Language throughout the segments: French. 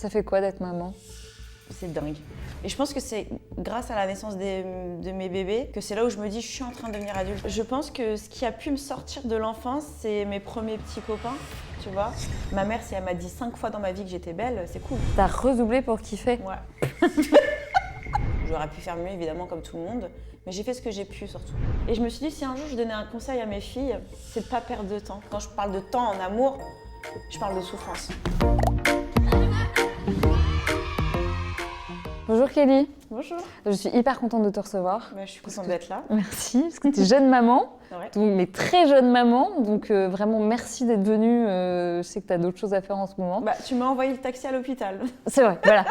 Ça fait quoi d'être maman? C'est dingue. Et je pense que c'est grâce à la naissance de mes bébés que c'est là où je me dis je suis en train de devenir adulte. Je pense que ce qui a pu me sortir de l'enfance, c'est mes premiers petits copains, tu vois. Ma mère, si elle m'a dit 5 fois dans ma vie que j'étais belle, c'est cool. T'as redoublé pour kiffer? Ouais. J'aurais pu faire mieux, évidemment, comme tout le monde, mais j'ai fait ce que j'ai pu, surtout. Et je me suis dit, si un jour je donnais un conseil à mes filles, c'est de pas perdre de temps. Quand je parle de temps en amour, je parle de souffrance. Bonjour Kelly. Bonjour. Je suis hyper contente de te recevoir. Je suis contente d'être là. Merci, parce que tu es jeune maman, Ouais. donc, mais très jeune maman, donc vraiment merci d'être venue. Je sais que tu as d'autres choses à faire en ce moment. Tu m'as envoyé le taxi à l'hôpital. C'est vrai, voilà.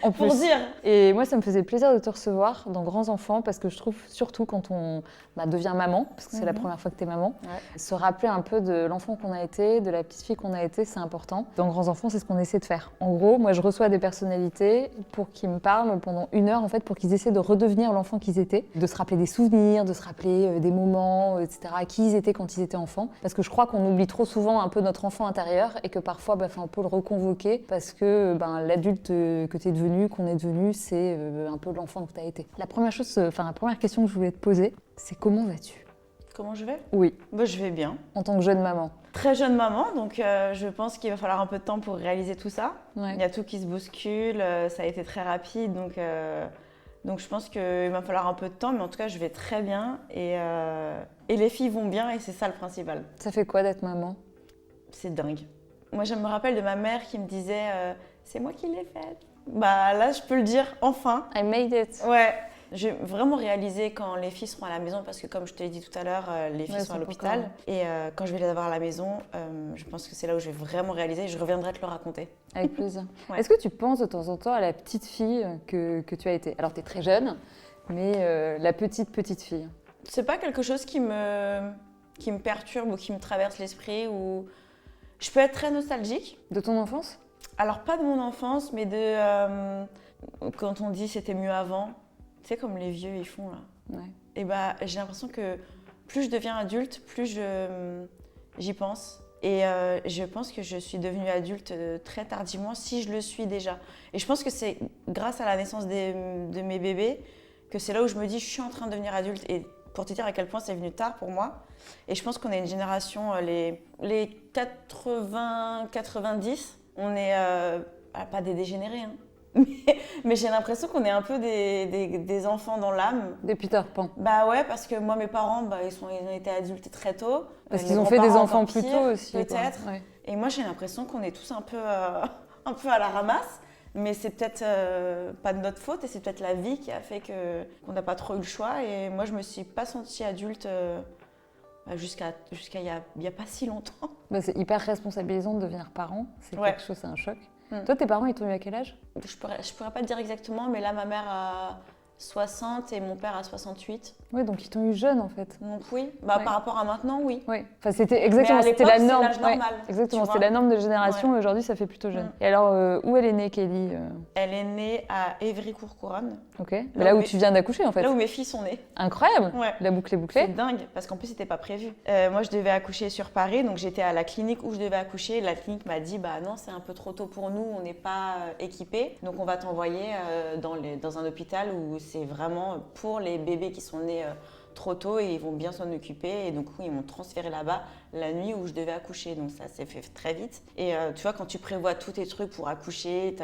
En Pour plus. dire. Et moi, ça me faisait plaisir de te recevoir dans Grands Enfants, parce que je trouve, surtout quand on devient maman, parce que c'est la première fois que tu es maman, se rappeler un peu de l'enfant qu'on a été, de la petite fille qu'on a été, c'est important. Dans Grands Enfants, c'est ce qu'on essaie de faire. En gros, moi, je reçois des personnalités pour qu'ils me parlent pendant 1 heure, en fait, pour qu'ils essaient de redevenir l'enfant qu'ils étaient, de se rappeler des souvenirs, de se rappeler des moments, etc., qui ils étaient quand ils étaient enfants. Parce que je crois qu'on oublie trop souvent un peu notre enfant intérieur et que parfois, on peut le reconvoquer parce que l'adulte que tu es devenu, qu'on est devenu, c'est un peu l'enfant que tu as été. La première question que je voulais te poser, c'est comment vas-tu? Comment je vais? Oui. Je vais bien. En tant que jeune maman. Très jeune maman, donc je pense qu'il va falloir un peu de temps pour réaliser tout ça. Ouais. Il y a tout qui se bouscule, ça a été très rapide, donc je pense qu'il va falloir un peu de temps, mais en tout cas je vais très bien et les filles vont bien et c'est ça le principal. Ça fait quoi d'être maman? C'est dingue. Moi je me rappelle de ma mère qui me disait c'est moi qui l'ai faite. Là je peux le dire enfin. I made it. Ouais. J'ai vraiment réalisé quand les filles seront à la maison, parce que comme je te l'ai dit tout à l'heure, les filles sont à l'hôpital. Et quand je vais les avoir à la maison, je pense que c'est là où je vais vraiment réaliser et je reviendrai te le raconter. Avec plaisir. Ouais. Est-ce que tu penses de temps en temps à la petite fille que tu as été? Alors tu es très jeune, mais la petite fille. C'est pas quelque chose qui me perturbe ou qui me traverse l'esprit. Ou... Je peux être très nostalgique. De ton enfance? Alors pas de mon enfance, mais de quand on dit c'était mieux avant. Tu sais, comme les vieux, ils font là. Ouais. Et j'ai l'impression que plus je deviens adulte, plus j'y pense. Et je pense que je suis devenue adulte très tardivement, si je le suis déjà. Et je pense que c'est grâce à la naissance de mes bébés que c'est là où je me dis je suis en train de devenir adulte. Et pour te dire à quel point c'est venu tard pour moi. Et je pense qu'on est une génération, les 80-90, on est pas des dégénérés, hein. Mais j'ai l'impression qu'on est un peu des enfants dans l'âme. Des Peter Pan. Ouais, parce que moi, mes parents, ils ont été adultes très tôt. Parce Mes qu'ils ont fait des grands-parents enfants encore plus pire, tôt aussi. peut-être. Ouais. Et moi, j'ai l'impression qu'on est tous un peu à la ramasse. Mais c'est peut-être pas de notre faute et c'est peut-être la vie qui a fait qu'on n'a pas trop eu le choix. Et moi, je me suis pas sentie adulte jusqu'à il y a pas si longtemps. C'est hyper responsabilisant de devenir parent. C'est quelque chose, c'est un choc. Toi, tes parents, ils t'ont eu à quel âge? Je pourrais pas te dire exactement, mais là, ma mère a 60 et mon père a 68. Oui, donc ils t'ont eu jeune en fait. Donc oui, par rapport à maintenant, oui. Oui, enfin c'était exactement, c'était la norme. C'est l'âge normal. Exactement, c'était la norme de génération et aujourd'hui ça fait plutôt jeune. Et alors, où elle est née, Kelly? Elle est née à Évry-Courcouronne. Ok, mais là où tu viens d'accoucher en fait. Là où mes filles sont nées. Incroyable. Ouais. La boucle est bouclée. C'est dingue, parce qu'en plus c'était pas prévu. Moi je devais accoucher sur Paris, donc j'étais à la clinique où je devais accoucher. La clinique m'a dit non, c'est un peu trop tôt pour nous, on n'est pas équipés, donc on va t'envoyer dans un hôpital où c'est vraiment pour les bébés qui sont nés trop tôt et ils vont bien s'en occuper. Et donc ils m'ont transféré là-bas la nuit où je devais accoucher, donc ça s'est fait très vite. Et tu vois, quand tu prévois tous tes trucs pour accoucher,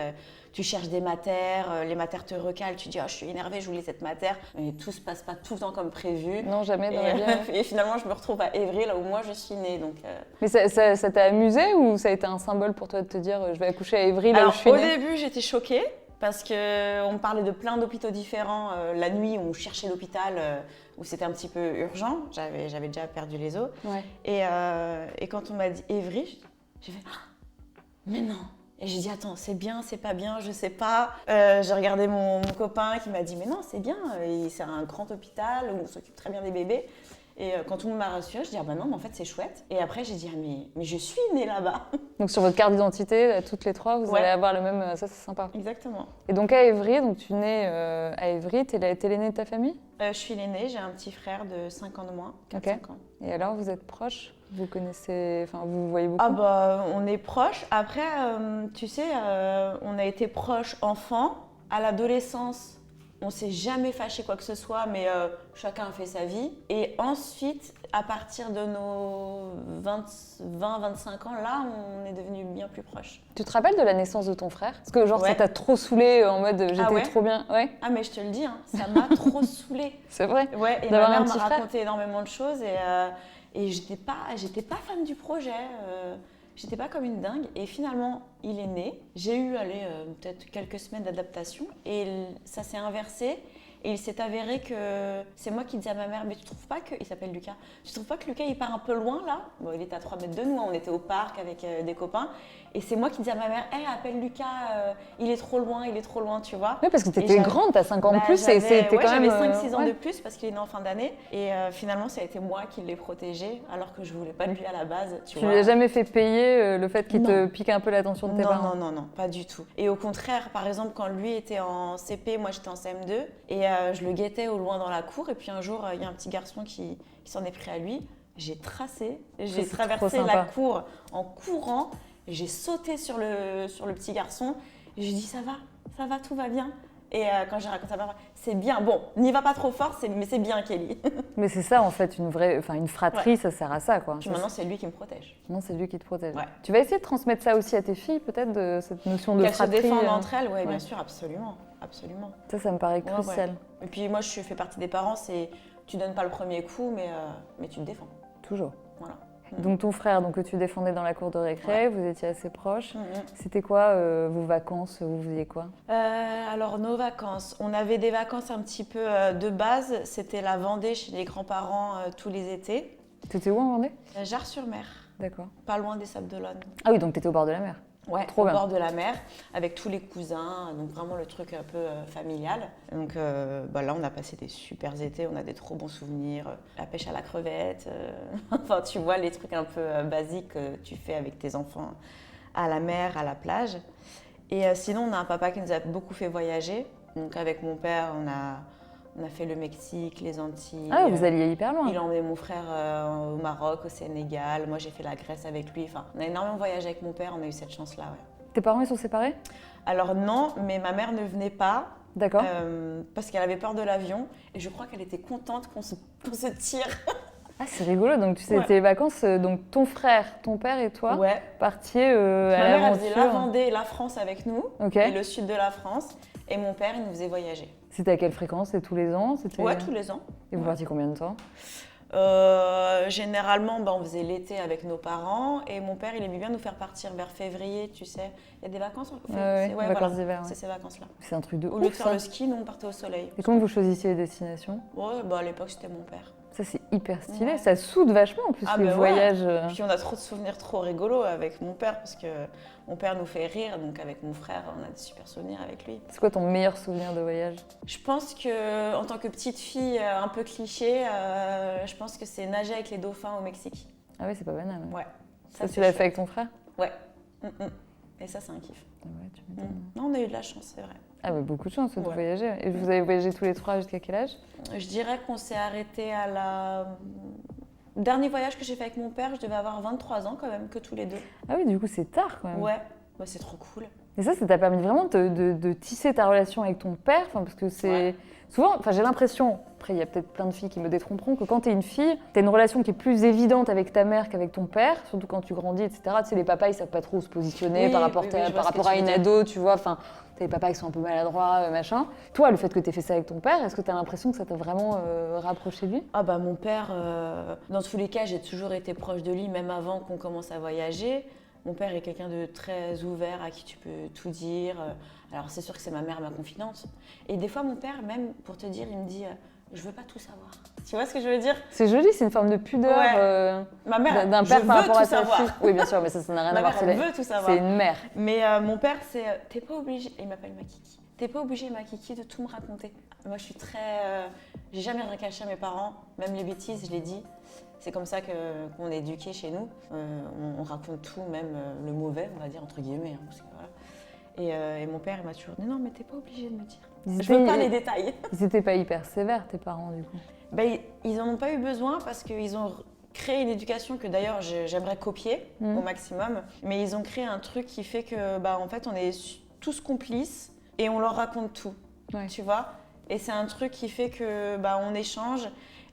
tu cherches des matères, les matères te recalent, tu dis je suis énervée, je voulais cette matère, mais tout se passe pas tout le temps comme prévu. Non, jamais dans la vie. Et finalement je me retrouve à Évry, là où moi je suis née. Donc, Mais ça t'a amusé ou ça a été un symbole pour toi de te dire je vais accoucher à Évry, là où je suis née? Au début j'étais choquée, parce qu'on me parlait de plein d'hôpitaux différents. La nuit, on cherchait l'hôpital où c'était un petit peu urgent. J'avais déjà perdu les os. Ouais. Et quand on m'a dit Évry, j'ai fait mais non. Et j'ai dit attends, c'est bien, c'est pas bien, je sais pas. J'ai regardé mon copain qui m'a dit mais non, c'est bien. C'est un grand hôpital où on s'occupe très bien des bébés. Et quand tout le monde m'a rassurée, je dis non, mais en fait c'est chouette. Et après j'ai dit mais je suis née là-bas. Donc sur votre carte d'identité, toutes les trois, vous allez avoir le même. Ça c'est sympa. Exactement. Et donc à Évry, donc tu nais à Évry, t'es l'aînée de ta famille? Je suis l'aînée, j'ai un petit frère de 5 ans de moins, 4-5 ans. Et alors vous êtes proches? Vous connaissez, enfin vous voyez beaucoup? Ah bah on est proches. Après, tu sais, on a été proches enfants. À l'adolescence, on s'est jamais fâché quoi que ce soit, mais chacun a fait sa vie. Et ensuite, à partir de nos 20-25 ans, là, on est devenus bien plus proches. Tu te rappelles de la naissance de ton frère? Parce que genre Ouais. ça t'a trop saoulé en mode j'étais ouais trop bien. Ouais, Ah mais je te le dis, hein, ça m'a trop saoulée. c'est vrai. Ouais, et D'avoir ma un mère petit m'a frère. raconté énormément de choses et j'étais pas fan du projet. J'étais pas comme une dingue et finalement il est né. J'ai eu peut-être quelques semaines d'adaptation et ça s'est inversé. Et il s'est avéré que c'est moi qui disais à ma mère, mais tu trouves pas que, il s'appelle Lucas, tu trouves pas que Lucas il part un peu loin là? Bon, il était à 3 mètres de nous, hein, on était au parc avec des copains. Et c'est moi qui disais à ma mère, hey, appelle Lucas, il est trop loin, tu vois. Oui, parce que t'étais grande, t'as 5 ans de plus, c'était quand même. J'avais 5-6 ans ouais. de plus parce qu'il est né en fin d'année. Et finalement, ça a été moi qui l'ai protégé alors que je voulais pas de lui à la base, tu Tu vois. lui as jamais fait payer le fait qu'il te Non. pique un peu l'attention de tes parents? Non, pas du tout. Et au contraire, par exemple, quand lui était en CP, moi j'étais en CM2 et je le guettais au loin dans la cour. Et puis un jour, il y a un petit garçon qui s'en est pris à lui. J'ai tracé, j'ai c'est traversé trop la sympa. cour en courant. J'ai sauté sur le petit garçon. Et je lui ai dit, ça va, tout va bien. Et quand j'ai raconté à ma mère, c'est bien. Bon, n'y va pas trop fort, mais c'est bien, Kelly. Mais c'est ça en fait, une fratrie, Ouais. ça sert à ça quoi. Puis maintenant, c'est lui qui me protège. Non, c'est lui qui te protège. Ouais. Tu vas essayer de transmettre ça aussi à tes filles, peut-être, de cette notion de Qu'elles se fratrie. défendent entre elles, ouais, bien ouais. sûr, absolument. Ça me paraît Ouais, crucial. ouais. Et puis moi, je fais partie des parents, c'est tu donnes pas le premier coup, mais tu te défends. Toujours. Voilà. Donc ton frère, que tu défendais dans la cour de récré, Ouais. vous étiez assez proches. Mhm. C'était quoi vos vacances? Vous faisiez quoi? Alors nos vacances, on avait des vacances un petit peu de base. C'était la Vendée chez les grands-parents tous les étés. T'étais où en Vendée? Jars-sur-Mer, D'accord. pas loin des Sables d'Olonne. Ah oui, donc t'étais au bord de la mer. Ouais, Trop au bien. bord de la mer, avec tous les cousins, donc vraiment le truc un peu familial. Donc là, on a passé des super étés, on a des trop bons souvenirs. La pêche à la crevette, enfin tu vois les trucs un peu basiques que tu fais avec tes enfants à la mer, à la plage. Et sinon, on a un papa qui nous a beaucoup fait voyager. Donc avec mon père, on a fait le Mexique, les Antilles. Ah, vous alliez hyper loin. Il a emmené mon frère au Maroc, au Sénégal. Moi, j'ai fait la Grèce avec lui. Enfin, on a énormément voyagé avec mon père. On a eu cette chance-là, ouais. Tes parents, ils sont séparés? Alors non, mais ma mère ne venait pas. D'accord. Parce qu'elle avait peur de l'avion. Et je crois qu'elle était contente qu'on se tire. Ah, c'est rigolo. Donc, tu sais, Ouais. tes vacances, donc ton frère, ton père et toi Ouais. partiez à Ma mère, elle faisait la l'aventure. Vendée et la France avec nous. Ok. Et le sud de la France. Et mon père, il nous faisait voyager. C'était à quelle fréquence? C'était tous les ans? Ouais, tous les ans. Et vous partiez combien de temps? Généralement, on faisait l'été avec nos parents et mon père, il aimait bien nous faire partir vers février, tu sais. Il y a des vacances en février. Ouais, vacances d'hiver. Ouais. C'est ces vacances-là. C'est un truc de Au lieu de ouf, faire ça. le ski, nous, on partait au soleil. Et comment vous choisissiez les destinations? Ouais, à l'époque, c'était mon père. Ça, c'est hyper stylé. Ouais. Ça soude vachement, en plus, Ah, les bah ouais. voyages. Puis on a trop de souvenirs trop rigolos avec mon père parce que mon père nous fait rire, donc avec mon frère, on a des super souvenirs avec lui. C'est quoi ton meilleur souvenir de voyage? Je pense que, en tant que petite fille un peu cliché, je pense que c'est nager avec les dauphins au Mexique. Ah oui, c'est pas banal. Ouais. Ouais. Ça, c'est tu l'as chouette. fait avec ton frère? Ouais. Et ça, c'est un kiff. Ah ouais, tu m'étonnes. Non, on a eu de la chance, c'est vrai. Ah bah beaucoup de chance de Ouais. voyager. Et vous avez voyagé tous les trois jusqu'à quel âge? Je dirais qu'on s'est arrêté à la... Dernier voyage que j'ai fait avec mon père, je devais avoir 23 ans quand même, que tous les deux. Ah oui, du coup, c'est tard quand même. Ouais, c'est trop cool. Et ça t'a permis vraiment de tisser ta relation avec ton père, parce que c'est... Ouais. Souvent, j'ai l'impression, après il y a peut-être plein de filles qui me détromperont, que quand t'es une fille, t'as une relation qui est plus évidente avec ta mère qu'avec ton père, surtout quand tu grandis, etc. Tu sais, les papas, ils savent pas trop où se positionner Oui, par rapport, oui, je vois par ce que rapport à tu veux une dire. ado, tu vois. Enfin, t'as les papas qui sont un peu maladroits, machin. Toi, le fait que t'aies fait ça avec ton père, est-ce que t'as l'impression que ça t'a vraiment rapproché de lui? Ah mon père, dans tous les cas, j'ai toujours été proche de lui, même avant qu'on commence à voyager. Mon père est quelqu'un de très ouvert, à qui tu peux tout dire. Alors c'est sûr que c'est ma mère, ma confidente. Et des fois, mon père, même pour te dire, il me dit je veux pas tout savoir. Tu vois ce que je veux dire? C'est joli, c'est une forme de pudeur Ouais. Ma mère, d'un je père par veux rapport tout à sa savoir. fille. Oui, bien sûr, mais ça n'a rien Ma à voir. mère, elle veut tout savoir. C'est une mère. Mais mon père, c'est t'es pas obligé. Il m'appelle ma kiki. T'es pas obligé, ma kiki, de tout me raconter. Moi, je suis très. J'ai jamais rien caché à mes parents, même les bêtises, je l'ai dit. C'est comme ça qu'on est éduqué chez nous. On raconte tout, même le mauvais, on va dire, entre guillemets. Parce que, voilà. Et mon père, il m'a toujours dit non, mais t'es pas obligé de me dire. Je veux pas les détails. Ils étaient pas hyper sévères, tes parents, du coup. Ils en ont pas eu besoin parce qu'ils ont créé une éducation que d'ailleurs j'aimerais copier au maximum, mais ils ont créé un truc qui fait que en fait on est tous complices et on leur raconte tout, tu vois. Et c'est un truc qui fait que on échange.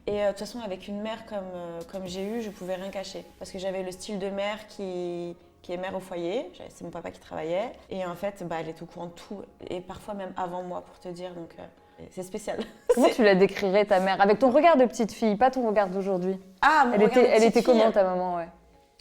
Et de toute façon, avec une mère comme j'ai eu, je pouvais rien cacher. Parce que j'avais le style de mère qui est mère au foyer. C'est mon papa qui travaillait. Et en fait, elle est au courant de tout. Et parfois même avant moi, pour te dire. Donc, c'est spécial. Comment tu la décrirais, ta mère? Avec ton regard de petite fille, pas ton regard d'aujourd'hui. Ah, mon regard de petite Elle était fille. comment, ta maman?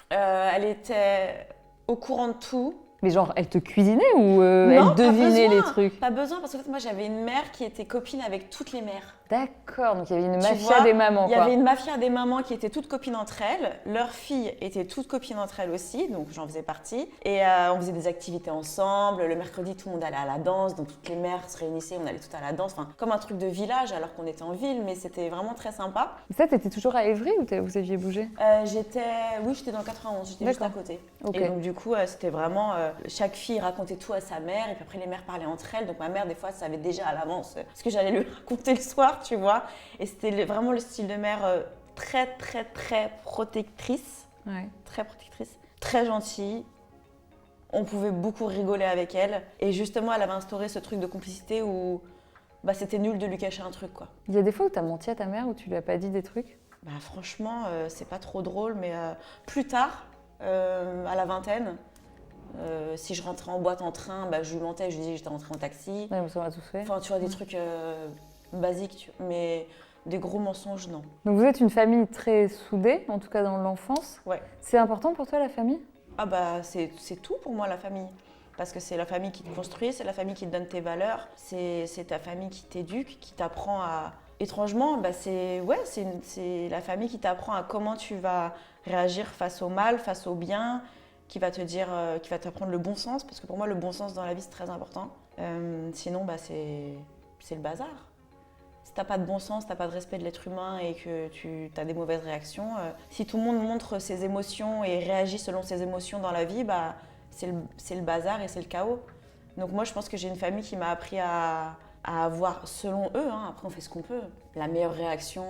Elle était au courant de tout. Mais genre, elle te cuisinait ou elle devinait les trucs? Pas besoin, parce que moi, j'avais une mère qui était copine avec toutes les mères. D'accord, donc il y avait une mafia des mamans. Il y avait une mafia des mamans qui étaient toutes copines entre elles. Leurs filles étaient toutes copines entre elles aussi, donc j'en faisais partie. Et on faisait des activités ensemble. Le mercredi, tout le monde allait à la danse, donc toutes les mères se réunissaient, on allait toutes à la danse. Enfin, comme un truc de village, alors qu'on était en ville, mais c'était vraiment très sympa. Et ça, t'étais toujours à Évry ou vous aviez bougé? J'étais dans le 91, j'étais juste à côté. Okay. Et donc du coup, c'était vraiment, chaque fille racontait tout à sa mère, et puis après les mères parlaient entre elles. Donc ma mère, des fois, savait déjà à l'avance ce que j'allais lui raconter le soir. Tu vois, et c'était vraiment le style de mère très très très protectrice, très protectrice, très gentille. On pouvait beaucoup rigoler avec elle, et justement elle avait instauré ce truc de complicité où c'était nul de lui cacher un truc, quoi. Il y a des fois où t'as menti à ta mère, où tu lui as pas dit des trucs? Franchement, c'est pas trop drôle, mais plus tard, à la vingtaine, si je rentrais en boîte en train, je lui mentais, je lui disais que j'étais rentrée en taxi. Ouais, ça on a tous fait. Enfin, tu vois, des trucs basiques, mais des gros mensonges, non. Donc vous êtes une famille très soudée, en tout cas dans l'enfance. Ouais. C'est important pour toi, la famille? C'est tout pour moi, la famille. Parce que c'est la famille qui te construit, c'est la famille qui te donne tes valeurs, c'est ta famille qui t'éduque, qui t'apprend à... Étrangement, c'est la famille qui t'apprend à comment tu vas réagir face au mal, face au bien, qui va te dire, qui va t'apprendre le bon sens, parce que pour moi, le bon sens dans la vie, c'est très important. Sinon, c'est le bazar. Si t'as pas de bon sens, t'as pas de respect de l'être humain et que tu as des mauvaises réactions, si tout le monde montre ses émotions et réagit selon ses émotions dans la vie, c'est le bazar et c'est le chaos. Donc moi, je pense que j'ai une famille qui m'a appris à avoir, selon eux, après on fait ce qu'on peut, la meilleure réaction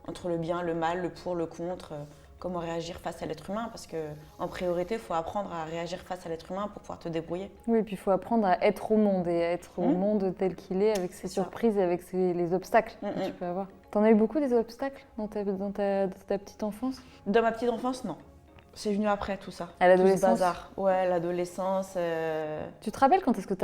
entre le bien, le mal, le pour, le contre, comment réagir face à l'être humain, parce qu'en priorité, il faut apprendre à réagir face à l'être humain pour pouvoir te débrouiller. Oui, et puis il faut apprendre à être au monde et à être au monde tel qu'il est, avec ses surprises et avec les obstacles que tu peux avoir. T'en as eu beaucoup des obstacles dans ta petite enfance? Dans ma petite enfance, non. C'est venu après tout ça. À l'adolescence? Tout ce bazar. Ouais, l'adolescence. Tu te rappelles quand est-ce que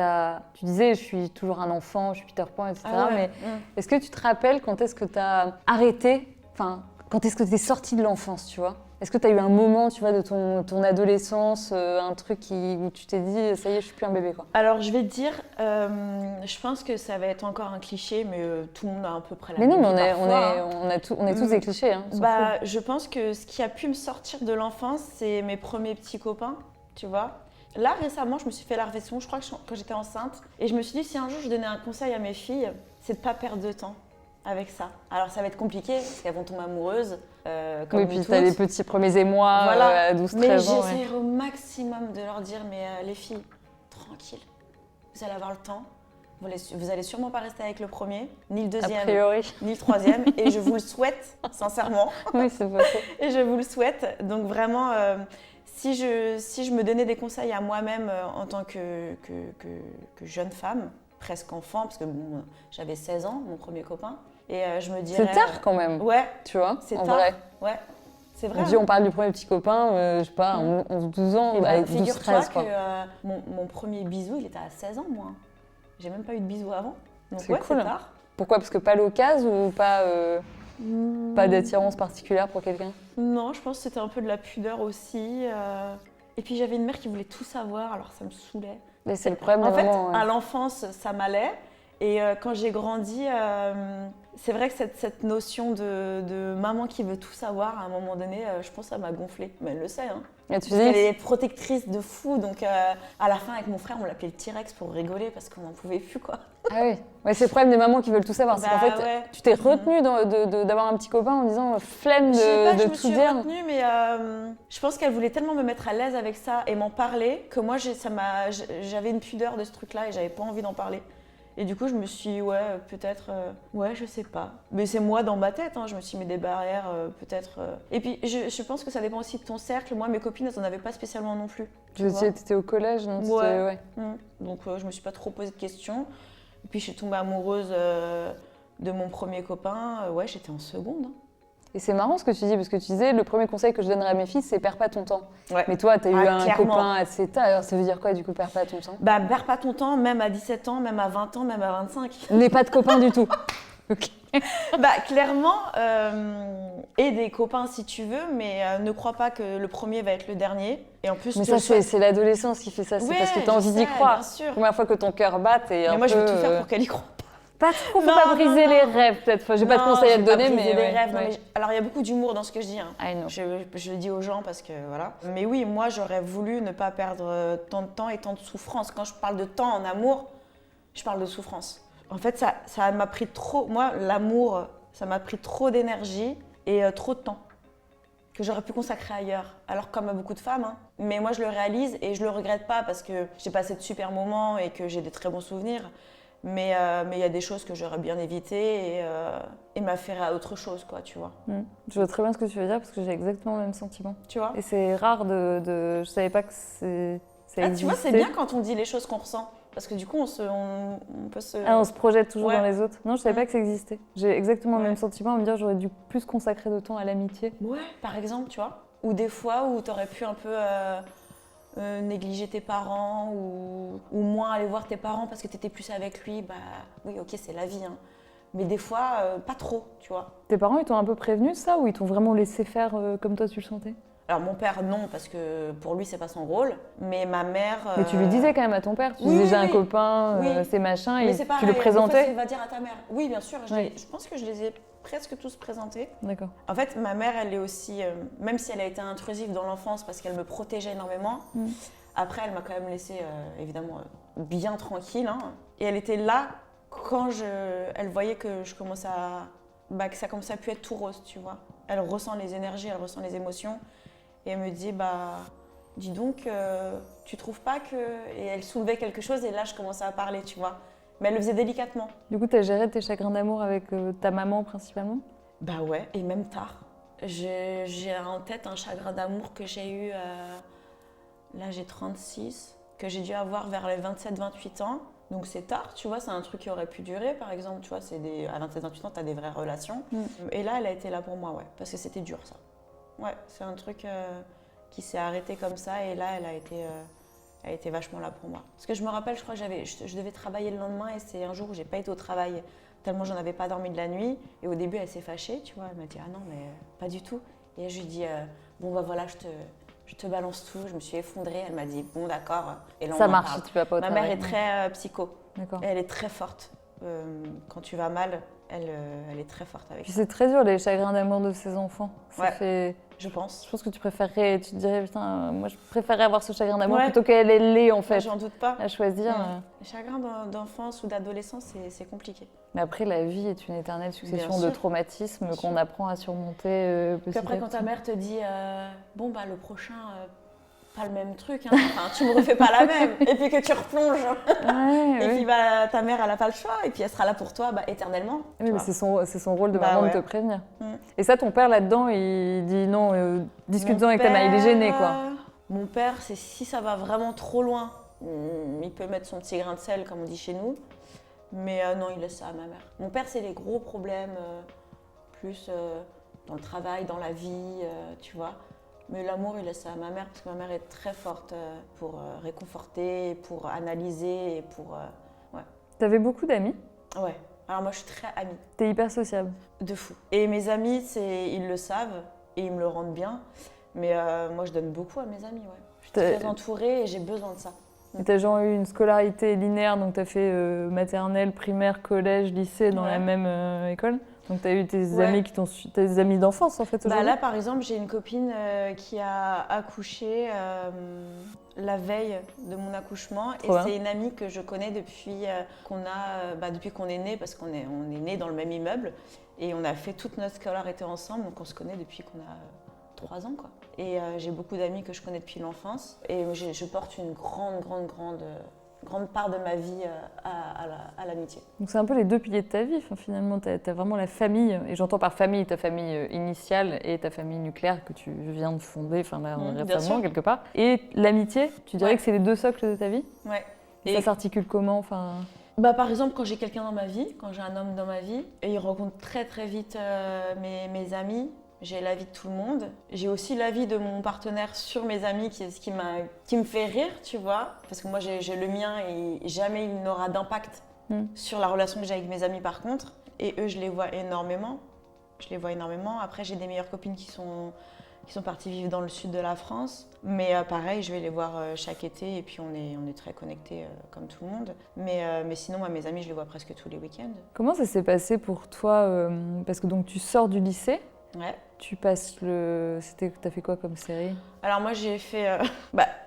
tu disais je suis toujours un enfant, je suis Peter Pan, etc. Mais est-ce que tu te rappelles quand est-ce que tu as arrêté, enfin, quand est-ce que tu es sortie de l'enfance, tu vois? Est-ce que tu as eu un moment, tu vois, de ton adolescence, un truc où tu t'es dit ça y est, je suis plus un bébé, quoi? Alors je vais te dire, je pense que ça va être encore un cliché, mais tout le monde a à peu près la même chose. Mais non, mais on est tous des clichés. Hein, je pense que ce qui a pu me sortir de l'enfance, c'est mes premiers petits copains, tu vois. Là, récemment, je me suis fait la réflexion, je crois que quand j'étais enceinte, et je me suis dit, si un jour je donnais un conseil à mes filles, c'est de ne pas perdre de temps avec ça. Alors ça va être compliqué, parce qu'elles vont tomber amoureuses, comme oui, puis tu as les petits premiers émois à 12-13 ans. Mais j'essaierai au maximum de leur dire, mais les filles, tranquille, vous allez avoir le temps, vous allez sûrement pas rester avec le premier, ni le deuxième, ni le troisième, et je vous le souhaite, sincèrement. Oui, c'est possible. Et je vous le souhaite, donc vraiment... Si je me donnais des conseils à moi-même en tant que jeune femme, presque enfant, parce que j'avais 16 ans, mon premier copain, et je me dirais... C'est tard quand même, ouais, tu vois, c'est en tard. Vrai. Ouais, c'est vrai. On parle du premier petit copain, je sais pas, 11-12 ans, avec 12-13 quoi. Que mon premier bisou, il était à 16 ans, moi. J'ai même pas eu de bisou avant, donc c'est cool. C'est tard. Pourquoi? Parce que pas l'occasion ou pas... Pas d'attirance particulière pour quelqu'un? Non, je pense que c'était un peu de la pudeur aussi. Et puis j'avais une mère qui voulait tout savoir, alors ça me saoulait. Mais c'est le problème en fait, moment, à l'enfance, ça m'allait. Et quand j'ai grandi, c'est vrai que cette notion de maman qui veut tout savoir, à un moment donné, je pense que ça m'a gonflé. Mais elle le sait, hein. Et tu elle est protectrice de fou, donc à la fin avec mon frère on l'appelait le T-Rex pour rigoler parce qu'on n'en pouvait plus, quoi. Ah oui, ouais, c'est le problème des mamans qui veulent tout savoir. C'est qu'en fait, tu t'es retenue d'avoir un petit copain en disant flemme de tout dire. Je me suis retenue, mais je pense qu'elle voulait tellement me mettre à l'aise avec ça et m'en parler que moi j'avais une pudeur de ce truc-là et j'avais pas envie d'en parler. Et du coup, je me suis peut-être, je sais pas. Mais c'est moi dans ma tête, hein, je me suis mis des barrières, peut-être. Et puis, je pense que ça dépend aussi de ton cercle. Moi, mes copines, elles n'en avaient pas spécialement non plus. Tu étais au collège, non? Ouais. Donc, je me suis pas trop posé de questions. Et puis, je suis tombée amoureuse de mon premier copain. J'étais en seconde. Hein. Et c'est marrant ce que tu dis, parce que tu disais, le premier conseil que je donnerais à mes filles, c'est perds pas ton temps. Ouais. Mais toi, tu as eu un clairement. copain assez tard, alors ça veut dire quoi du coup, perds pas ton temps? Bah, perds pas ton temps, même à 17 ans, même à 20 ans, même à 25. N'aie pas de copain du tout. Ok. Bah, clairement, et des copains si tu veux, mais ne crois pas que le premier va être le dernier. Et en plus, mais ça, c'est l'adolescence qui fait ça, c'est parce que tu as envie d'y croire. Bien sûr. La première fois que ton cœur bat, t'es mais moi, je vais tout faire pour qu'elle y croie. Pas trop, faut pas briser les rêves peut-être. J'ai pas de conseils à te donner, mais. Les rêves, non, mais alors il y a beaucoup d'humour dans ce que je dis. Hein. I know. Je le dis aux gens parce que voilà. Mais oui, moi j'aurais voulu ne pas perdre tant de temps et tant de souffrance. Quand je parle de temps en amour, je parle de souffrance. En fait, ça m'a pris trop. Moi, l'amour, ça m'a pris trop d'énergie et trop de temps que j'aurais pu consacrer ailleurs. Alors comme à beaucoup de femmes. Hein. Mais moi, je le réalise et je le regrette pas parce que j'ai passé de super moments et que j'ai des très bons souvenirs. Mais il y a des choses que j'aurais bien évitées et m'affairer à autre chose, quoi, tu vois. Je vois très bien ce que tu veux dire parce que j'ai exactement le même sentiment. Tu vois. Et c'est rare de... Je savais pas que ça existait. Tu vois, c'est bien quand on dit les choses qu'on ressent. Parce que du coup, on peut se... Ah, on se projette toujours dans les autres. Non, je savais pas que ça existait. J'ai exactement le même sentiment à me dire j'aurais dû plus consacrer de temps à l'amitié. Ouais, par exemple, tu vois. Ou des fois où t'aurais pu un peu... négliger tes parents ou moins aller voir tes parents parce que tu étais plus avec lui, bah oui, ok, c'est la vie. Hein. Mais des fois, pas trop, tu vois. Tes parents, ils t'ont un peu prévenu de ça ou ils t'ont vraiment laissé faire comme toi tu le sentais? Alors mon père, non, parce que pour lui, c'est pas son rôle. Mais ma mère... Mais tu lui disais quand même à ton père, tu disais j'ai un copain, c'est machin, et c'est pareil, tu le présentais? Des fois, il va dire à ta mère. Oui, bien sûr, je pense que je les ai presque tous présentés. D'accord. En fait, ma mère, elle est aussi, même si elle a été intrusive dans l'enfance parce qu'elle me protégeait énormément, après, elle m'a quand même laissé, évidemment, bien tranquille. Hein. Et elle était là quand elle voyait que je commençais que ça commençait à plus être tout rose, tu vois. Elle ressent les énergies, elle ressent les émotions. Et elle me dit, dis donc, tu trouves pas que... Et elle soulevait quelque chose et là, je commençais à parler, tu vois. Mais elle le faisait délicatement. Du coup, tu as géré tes chagrins d'amour avec ta maman principalement? Bah ouais, et même tard. J'ai en tête un chagrin d'amour que j'ai eu... Là, j'ai 36, que j'ai dû avoir vers les 27-28 ans. Donc c'est tard, tu vois, c'est un truc qui aurait pu durer, par exemple, tu vois, à 27-28 ans, tu as des vraies relations. Et là, elle a été là pour moi, ouais, parce que c'était dur, ça. Ouais, c'est un truc qui s'est arrêté comme ça, et là, elle a été vachement là pour moi. Parce que je me rappelle, je crois que je devais travailler le lendemain, et c'est un jour où j'ai pas été au travail, tellement j'en avais pas dormi de la nuit. Et au début, elle s'est fâchée, tu vois, elle m'a dit « Ah non, mais pas du tout ». Et je lui ai dit « Bon, bah voilà, je te balance tout », je me suis effondrée, elle m'a dit « Bon, d'accord ». Et là, ça marche, tu vas pas au Ma travail. mère est très psycho, d'accord. Elle est très forte. Quand tu vas mal, elle est très forte avec Puis ça. c'est très dur les chagrins d'amour de ses enfants. Ça fait... Je pense. Je pense que tu te dirais, putain, moi je préférerais avoir ce chagrin d'amour plutôt qu'elle l'ait en fait. J'en doute pas. À choisir. Les chagrins d'enfance ou d'adolescence, c'est compliqué. Mais après, la vie est une éternelle succession de traumatismes qu'on apprend à surmonter petit à petit. Après, quand ta mère te dit, bon, bah le prochain, pas le même truc, hein. Enfin, tu me refais pas la même, et puis que tu replonges. Et puis bah, ta mère, elle a pas le choix, et puis elle sera là pour toi éternellement. Oui, mais c'est son rôle de maman de te prévenir. Et ça, ton père là-dedans, il dit non, discute-en avec ta mère, il est gêné quoi. Mon père, c'est si ça va vraiment trop loin, il peut mettre son petit grain de sel, comme on dit chez nous, mais non, il laisse ça à ma mère. Mon père, c'est les gros problèmes, plus dans le travail, dans la vie, tu vois. Mais l'amour, il laisse ça à ma mère parce que ma mère est très forte pour réconforter, pour analyser et pour... ouais. T'avais beaucoup d'amis? Ouais. Alors moi, je suis très amie. T'es hyper sociable? De fou. Et mes amis, ils le savent et ils me le rendent bien. Mais moi, je donne beaucoup à mes amis, ouais. Je suis très entourée et j'ai besoin de ça. Et t'as genre eu une scolarité linéaire, donc t'as fait maternelle, primaire, collège, lycée dans la même école? Donc tu as eu tes amis qui t'ont suivi, tes amis d'enfance en fait aujourd'hui? Là par exemple j'ai une copine qui a accouché la veille de mon accouchement et c'est une amie que je connais depuis depuis qu'on est né parce qu'on est né dans le même immeuble et on a fait toute notre scolarité ensemble donc on se connaît depuis qu'on a 3 ans quoi. Et j'ai beaucoup d'amis que je connais depuis l'enfance et je porte une grande grande part de ma vie à l'amitié. Donc c'est un peu les deux piliers de ta vie, finalement. Tu as vraiment la famille, et j'entends par famille ta famille initiale et ta famille nucléaire que tu viens de fonder récemment quelque part. Et l'amitié, tu dirais que c'est les deux socles de ta vie? Ouais. Et ça s'articule comment Par exemple, quand j'ai quelqu'un dans ma vie, quand j'ai un homme dans ma vie, et il rencontre très très vite mes amis, j'ai l'avis de tout le monde. J'ai aussi l'avis de mon partenaire sur mes amis, qui me fait rire, tu vois. Parce que moi, j'ai le mien et jamais il n'aura d'impact sur la relation que j'ai avec mes amis par contre. Et eux, je les vois énormément. Après, j'ai des meilleures copines qui sont parties vivre dans le sud de la France. Mais pareil, je vais les voir chaque été et puis on est très connectés comme tout le monde. Mais sinon, moi, mes amis, je les vois presque tous les week-ends. Comment ça s'est passé pour toi parce que donc tu sors du lycée. Ouais. Tu passes t'as fait quoi comme série? Alors moi j'ai fait...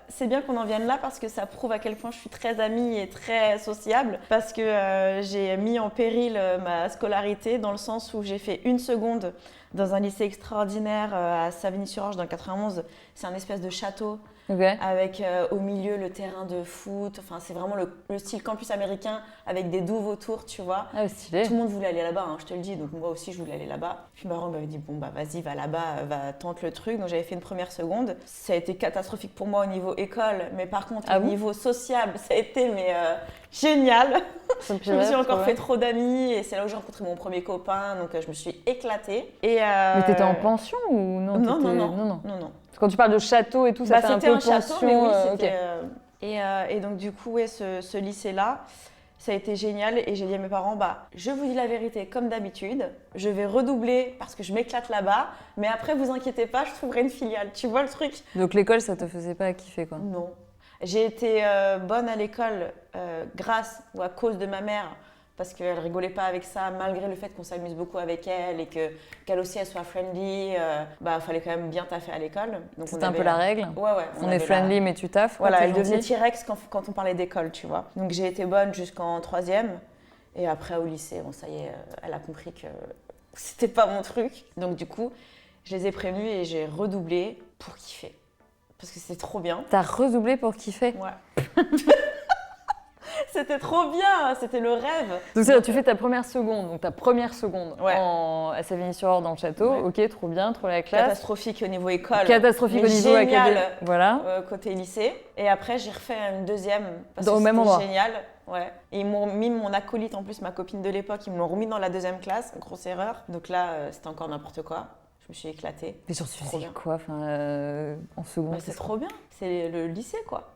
c'est bien qu'on en vienne là parce que ça prouve à quel point je suis très amie et très sociable. Parce que j'ai mis en péril ma scolarité dans le sens où j'ai fait une seconde dans un lycée extraordinaire à Savigny-sur-Orge dans le 91. C'est un espèce de château. Okay. Avec au milieu le terrain de foot, enfin c'est vraiment le style campus américain avec des douves autour, tu vois. Ah, stylé. Tout le monde voulait aller là-bas, je te le dis, donc moi aussi je voulais aller là-bas. Puis mes parents m'avaient dit bon bah vas-y, va là-bas, va tente le truc. Donc j'avais fait une première seconde. Ça a été catastrophique pour moi au niveau école, mais par contre au niveau sociable, ça a été génial. Je me suis encore fait trop d'amis et c'est là où j'ai rencontré mon premier copain, donc je me suis éclatée. Mais t'étais en pension ou non? Non. Quand tu parles de château et tout, ça fait un peu pension. Château, mais oui, c'était... Et donc du coup, ce lycée-là, ça a été génial et j'ai dit à mes parents, je vous dis la vérité comme d'habitude, je vais redoubler parce que je m'éclate là-bas, mais après vous inquiétez pas, je trouverai une filiale, tu vois le truc? Donc l'école, ça te faisait pas kiffer quoi? Non. J'ai été bonne à l'école grâce ou à cause de ma mère, parce qu'elle rigolait pas avec ça, malgré le fait qu'on s'amuse beaucoup avec elle et qu'elle aussi elle soit friendly. Fallait quand même bien taffer à l'école. C'était un peu la règle. Ouais. On est friendly mais tu taffes. Voilà, elle devenait T-Rex quand on parlait d'école, tu vois. Donc j'ai été bonne jusqu'en 3e. Et après au lycée, ça y est, elle a compris que c'était pas mon truc. Donc du coup, je les ai prévenus et j'ai redoublé pour kiffer. Parce que c'était trop bien. T'as redoublé pour kiffer? Ouais. C'était trop bien, c'était le rêve. Donc tu fais ta première seconde, à Savigny-sur-Orge dans le château. Ouais. Ok, trop bien, trop la classe. Catastrophique au niveau école. Catastrophique au niveau académique. Voilà. Côté lycée. Et après j'ai refait une deuxième parce au que même endroit. Génial. Ouais. Et ils m'ont mis mon acolyte en plus, ma copine de l'époque, ils me l'ont remis dans la 2e classe, grosse erreur. Donc là c'était encore n'importe quoi. Je me suis éclatée. Mais surtout, c'est quoi en seconde? C'est trop bien. C'est le lycée quoi.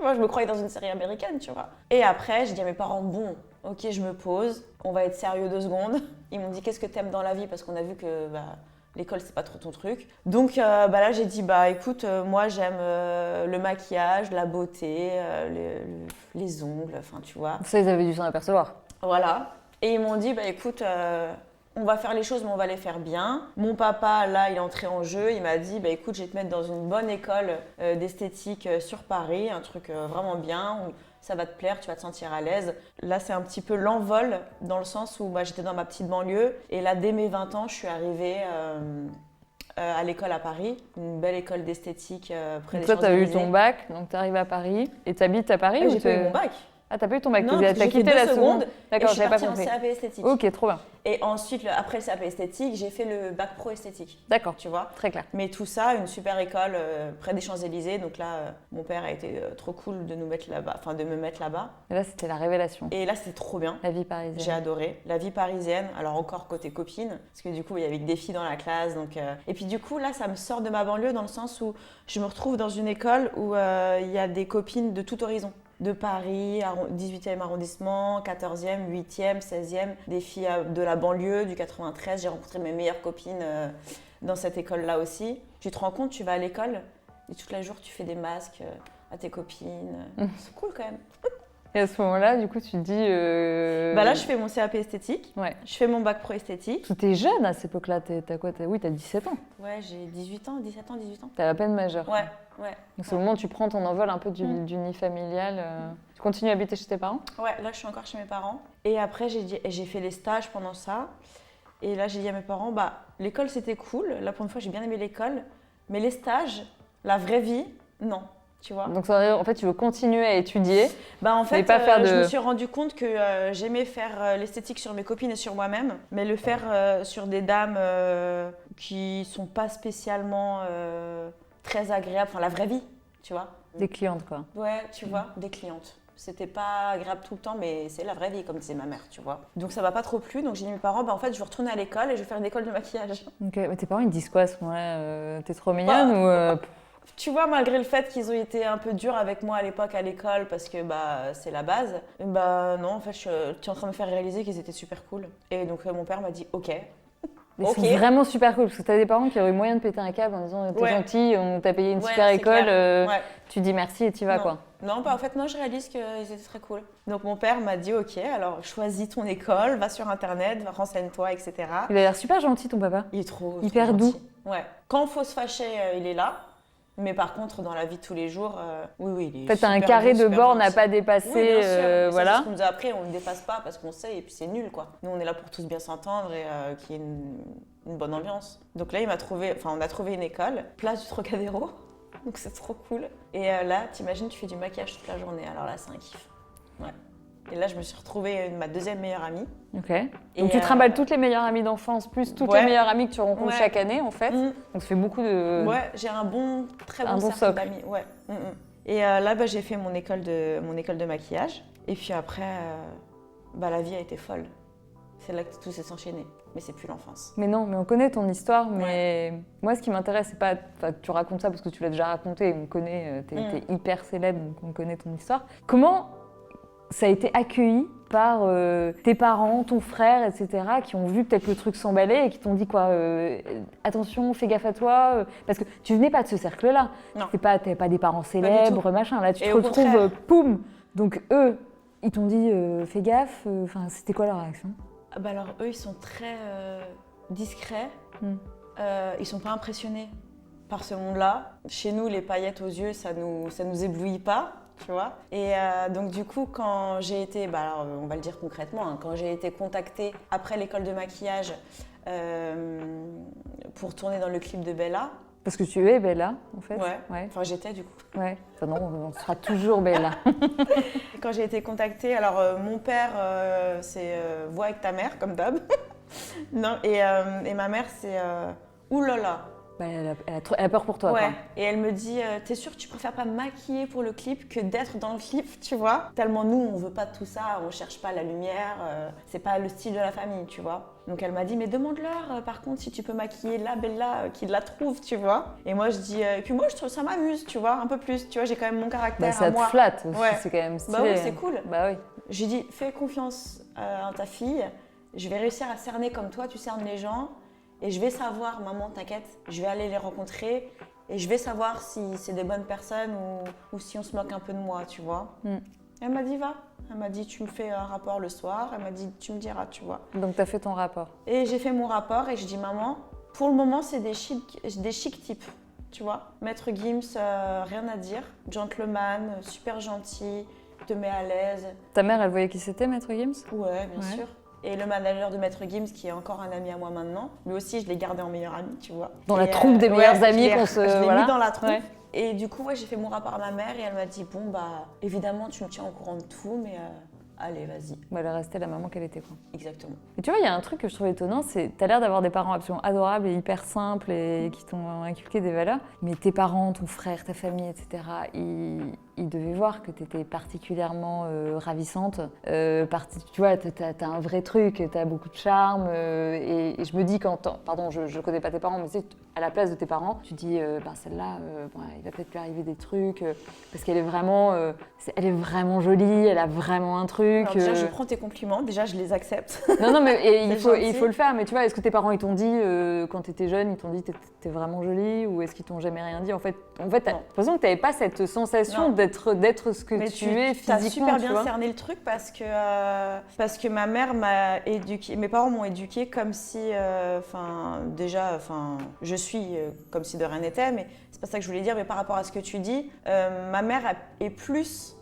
Moi, je me croyais dans une série américaine, tu vois. Et après, j'ai dit à mes parents, bon, ok, je me pose, on va être sérieux 2 secondes. Ils m'ont dit, qu'est-ce que t'aimes dans la vie? Parce qu'on a vu que l'école, c'est pas trop ton truc. Donc là, j'ai dit, écoute, moi, j'aime le maquillage, la beauté, les ongles, enfin, tu vois. Ça, ils avaient dû s'en apercevoir. Voilà. Et ils m'ont dit, écoute... on va faire les choses, mais on va les faire bien. Mon papa, là, il est entré en jeu. Il m'a dit, écoute, je vais te mettre dans une bonne école d'esthétique sur Paris, un truc vraiment bien, où ça va te plaire, tu vas te sentir à l'aise. Là, c'est un petit peu l'envol, dans le sens où j'étais dans ma petite banlieue. Et là, dès mes 20 ans, je suis arrivée à l'école à Paris, une belle école d'esthétique près des Champs-Élysées. Toi, tu as eu ton bac, donc tu arrives à Paris. Et tu habites à Paris? J'ai pas eu mon bac. Ah, t'as pas eu ton bac? Non, t'as quitté la seconde. D'accord, j'avais pas compris. Je suis partie en CAP esthétique. Ok, trop bien. Et ensuite, après le CAP esthétique, j'ai fait le bac pro esthétique. D'accord, tu vois. Très clair. Mais tout ça, une super école près des Champs-Élysées. Donc là, mon père a été trop cool de nous mettre là-bas, enfin de me mettre là-bas. Et là, c'était la révélation. Et là, c'était trop bien. La vie parisienne. J'ai adoré. La vie parisienne, alors encore côté copine, parce que du coup, il y avait des filles dans la classe. Donc, Et puis du coup, là, ça me sort de ma banlieue dans le sens où je me retrouve dans une école où il y a des copines de tout horizon. De Paris, 18e arrondissement, 14e, 8e, 16e, des filles de la banlieue, du 93. J'ai rencontré mes meilleures copines dans cette école-là aussi. Tu te rends compte, tu vas à l'école et tous les jours, tu fais des masques à tes copines. C'est cool quand même. Et à ce moment-là, du coup, tu te dis... Là, je fais mon CAP esthétique. Ouais. Je fais mon bac pro esthétique. Tu es jeune à cette époque-là. T'as quoi? Oui, t'as 17 ans. Ouais, j'ai 17 ans. T'es à peine majeure. Ouais. Donc c'est le moment où tu prends ton envol un peu du nid familial. Tu continues à habiter chez tes parents? Ouais, là, je suis encore chez mes parents. Et après, j'ai fait les stages pendant ça. Et là, j'ai dit à mes parents, l'école, c'était cool. Là, pour une fois, j'ai bien aimé l'école. Mais les stages, la vraie vie, non. tu vois. Donc en fait, tu veux continuer à étudier, bah, en fait, mais pas faire de... je me suis rendu compte que j'aimais faire l'esthétique sur mes copines et sur moi-même, mais le faire sur des dames qui sont pas spécialement très agréables, enfin la vraie vie, tu vois. Des clientes, quoi. Ouais, tu vois, des clientes. C'était pas agréable tout le temps, mais c'est la vraie vie, comme disait ma mère, tu vois. Donc ça m'a pas trop plu, donc j'ai dit à mes parents, bah en fait, je vais retourner à l'école et je vais faire une école de maquillage. Ok, mais tes parents, ils disent quoi à ce moment-là? T'es trop mignonne ou... Tu vois, malgré le fait qu'ils ont été un peu durs avec moi à l'époque à l'école, parce que bah c'est la base, bah non, en fait, tu es en train de me faire réaliser qu'ils étaient super cool. Et donc mon père m'a dit, ok. Ils sont vraiment super cool, parce que t'as des parents qui auraient eu moyen de péter un câble en disant t'es gentil, on t'a payé une super école, tu dis merci et t'y vas, quoi. Non, bah en fait, non, je réalise qu'ils étaient très cool. Donc mon père m'a dit, ok, alors choisis ton école, va sur internet, renseigne-toi, etc. Il a l'air super gentil, ton papa. Il est trop hyper doux. Ouais. Quand il faut se fâcher, il est là. Mais par contre, dans la vie de tous les jours, oui, il est en fait, t'as un carré de borne à pas dépasser, oui, bien sûr. voilà. C'est ce qu'on nous a appris, on ne le dépasse pas parce qu'on sait et puis c'est nul, quoi. Nous, on est là pour tous bien s'entendre et qu'il y ait une bonne ambiance. Donc là, on a trouvé une école, place du Trocadéro, donc c'est trop cool. Et là, t'imagines, tu fais du maquillage toute la journée, alors là, c'est un kiff. Ouais. Et là, je me suis retrouvée ma deuxième meilleure amie. Ok. Donc tu trimbales toutes les meilleures amies d'enfance, plus toutes les meilleures amies que tu rencontres chaque année, en fait. Donc ça fait beaucoup de... Ouais, j'ai un très bon cercle d'amis. Ouais. Et là, bah, j'ai fait mon école de maquillage. Et puis après, bah, la vie a été folle. C'est là que tout s'est enchaîné. Mais c'est plus l'enfance. Mais non, mais on connaît ton histoire. Mais moi, ce qui m'intéresse, c'est pas que tu racontes ça parce que tu l'as déjà raconté. On connaît, t'es hyper célèbre, donc on connaît ton histoire. Comment ça a été accueilli par tes parents, ton frère, etc., qui ont vu peut-être le truc s'emballer et qui t'ont dit quoi, attention, fais gaffe à toi, parce que tu venais pas de ce cercle-là. T'avais pas des parents célèbres, machin. Là, tu te retrouves, poum. Donc eux, ils t'ont dit, fais gaffe. Enfin, c'était quoi leur réaction? Bah alors eux, ils sont très discrets. Ils sont pas impressionnés par ce monde-là. Chez nous, les paillettes aux yeux, ça nous éblouit pas. Tu vois. Et donc du coup, quand j'ai été, bah alors on va le dire concrètement, hein, quand j'ai été contactée après l'école de maquillage pour tourner dans le clip de Bella. Parce que tu es Bella, en fait. Ouais. Enfin, j'étais du coup. Ouais. Enfin non, on sera toujours Bella. Quand j'ai été contactée, alors mon père, c'est vois avec ta mère, comme d'hab. Non, et ma mère, c'est oulala. Bah, elle a peur pour toi, ouais. Quoi. Et elle me dit, t'es sûre que tu préfères pas maquiller pour le clip que d'être dans le clip, tu vois? Tellement nous, on veut pas tout ça, on cherche pas la lumière, c'est pas le style de la famille, tu vois? Donc elle m'a dit, mais demande-leur, par contre, si tu peux maquiller la Bella, qu'il la trouve, tu vois? Et moi, je dis, et puis moi, je trouve ça m'amuse, tu vois, un peu plus, tu vois, j'ai quand même mon caractère à moi. Ça te flatte aussi, ouais. C'est quand même stylé. Bah oui, c'est cool. Bah oui. J'ai dit, fais confiance à ta fille, je vais réussir à cerner comme toi, tu cernes les gens. Et je vais savoir, maman, t'inquiète, je vais aller les rencontrer et je vais savoir si c'est des bonnes personnes ou si on se moque un peu de moi, tu vois. Elle m'a dit, va. Elle m'a dit, tu me fais un rapport le soir. Elle m'a dit, tu me diras, tu vois. Donc, tu as fait ton rapport. Et j'ai fait mon rapport et je dis, maman, pour le moment, c'est des chic types, tu vois. Maître Gims, rien à dire. Gentleman, super gentil, te met à l'aise. Ta mère, elle voyait qui c'était, Maître Gims? Ouais, bien sûr. Et le manager de Maître Gims, qui est encore un ami à moi maintenant, lui aussi, je l'ai gardé en meilleur ami, tu vois. Dans la troupe des meilleurs amis qu'on se... Je l'ai mis dans la troupe. Ouais. Et du coup, j'ai fait mon rapport à ma mère et elle m'a dit, bon, bah, évidemment, tu me tiens au courant de tout, mais allez, vas-y. Bah, elle est restée la maman qu'elle était, quoi. Exactement. Et tu vois, il y a un truc que je trouve étonnant, c'est t'as l'air d'avoir des parents absolument adorables et hyper simples et qui t'ont inculqué des valeurs, mais tes parents, ton frère, ta famille, etc., ils devaient voir que t'étais particulièrement ravissante. Tu vois, t'as un vrai truc, t'as beaucoup de charme. Et je me dis, pardon, je connais pas tes parents, mais tu sais, à la place de tes parents, tu dis, celle-là, il va peut-être lui arriver des trucs, parce qu'elle est vraiment jolie, elle a vraiment un truc. Alors déjà, je prends tes compliments, déjà, je les accepte. Non, mais il faut le faire. Mais tu vois, est-ce que tes parents, ils t'ont dit, quand t'étais jeune, ils t'ont dit t'es vraiment jolie, ou est-ce qu'ils t'ont jamais rien dit? En fait, t'as l'impression que t'avais pas cette sensation d'être ce que tu es physiquement. Tu as super bien cerné le truc parce que ma mère m'a éduquée, mes parents m'ont éduquée comme si, je suis comme si de rien n'était, mais c'est pas ça que je voulais dire. Mais par rapport à ce que tu dis, ma mère est plus,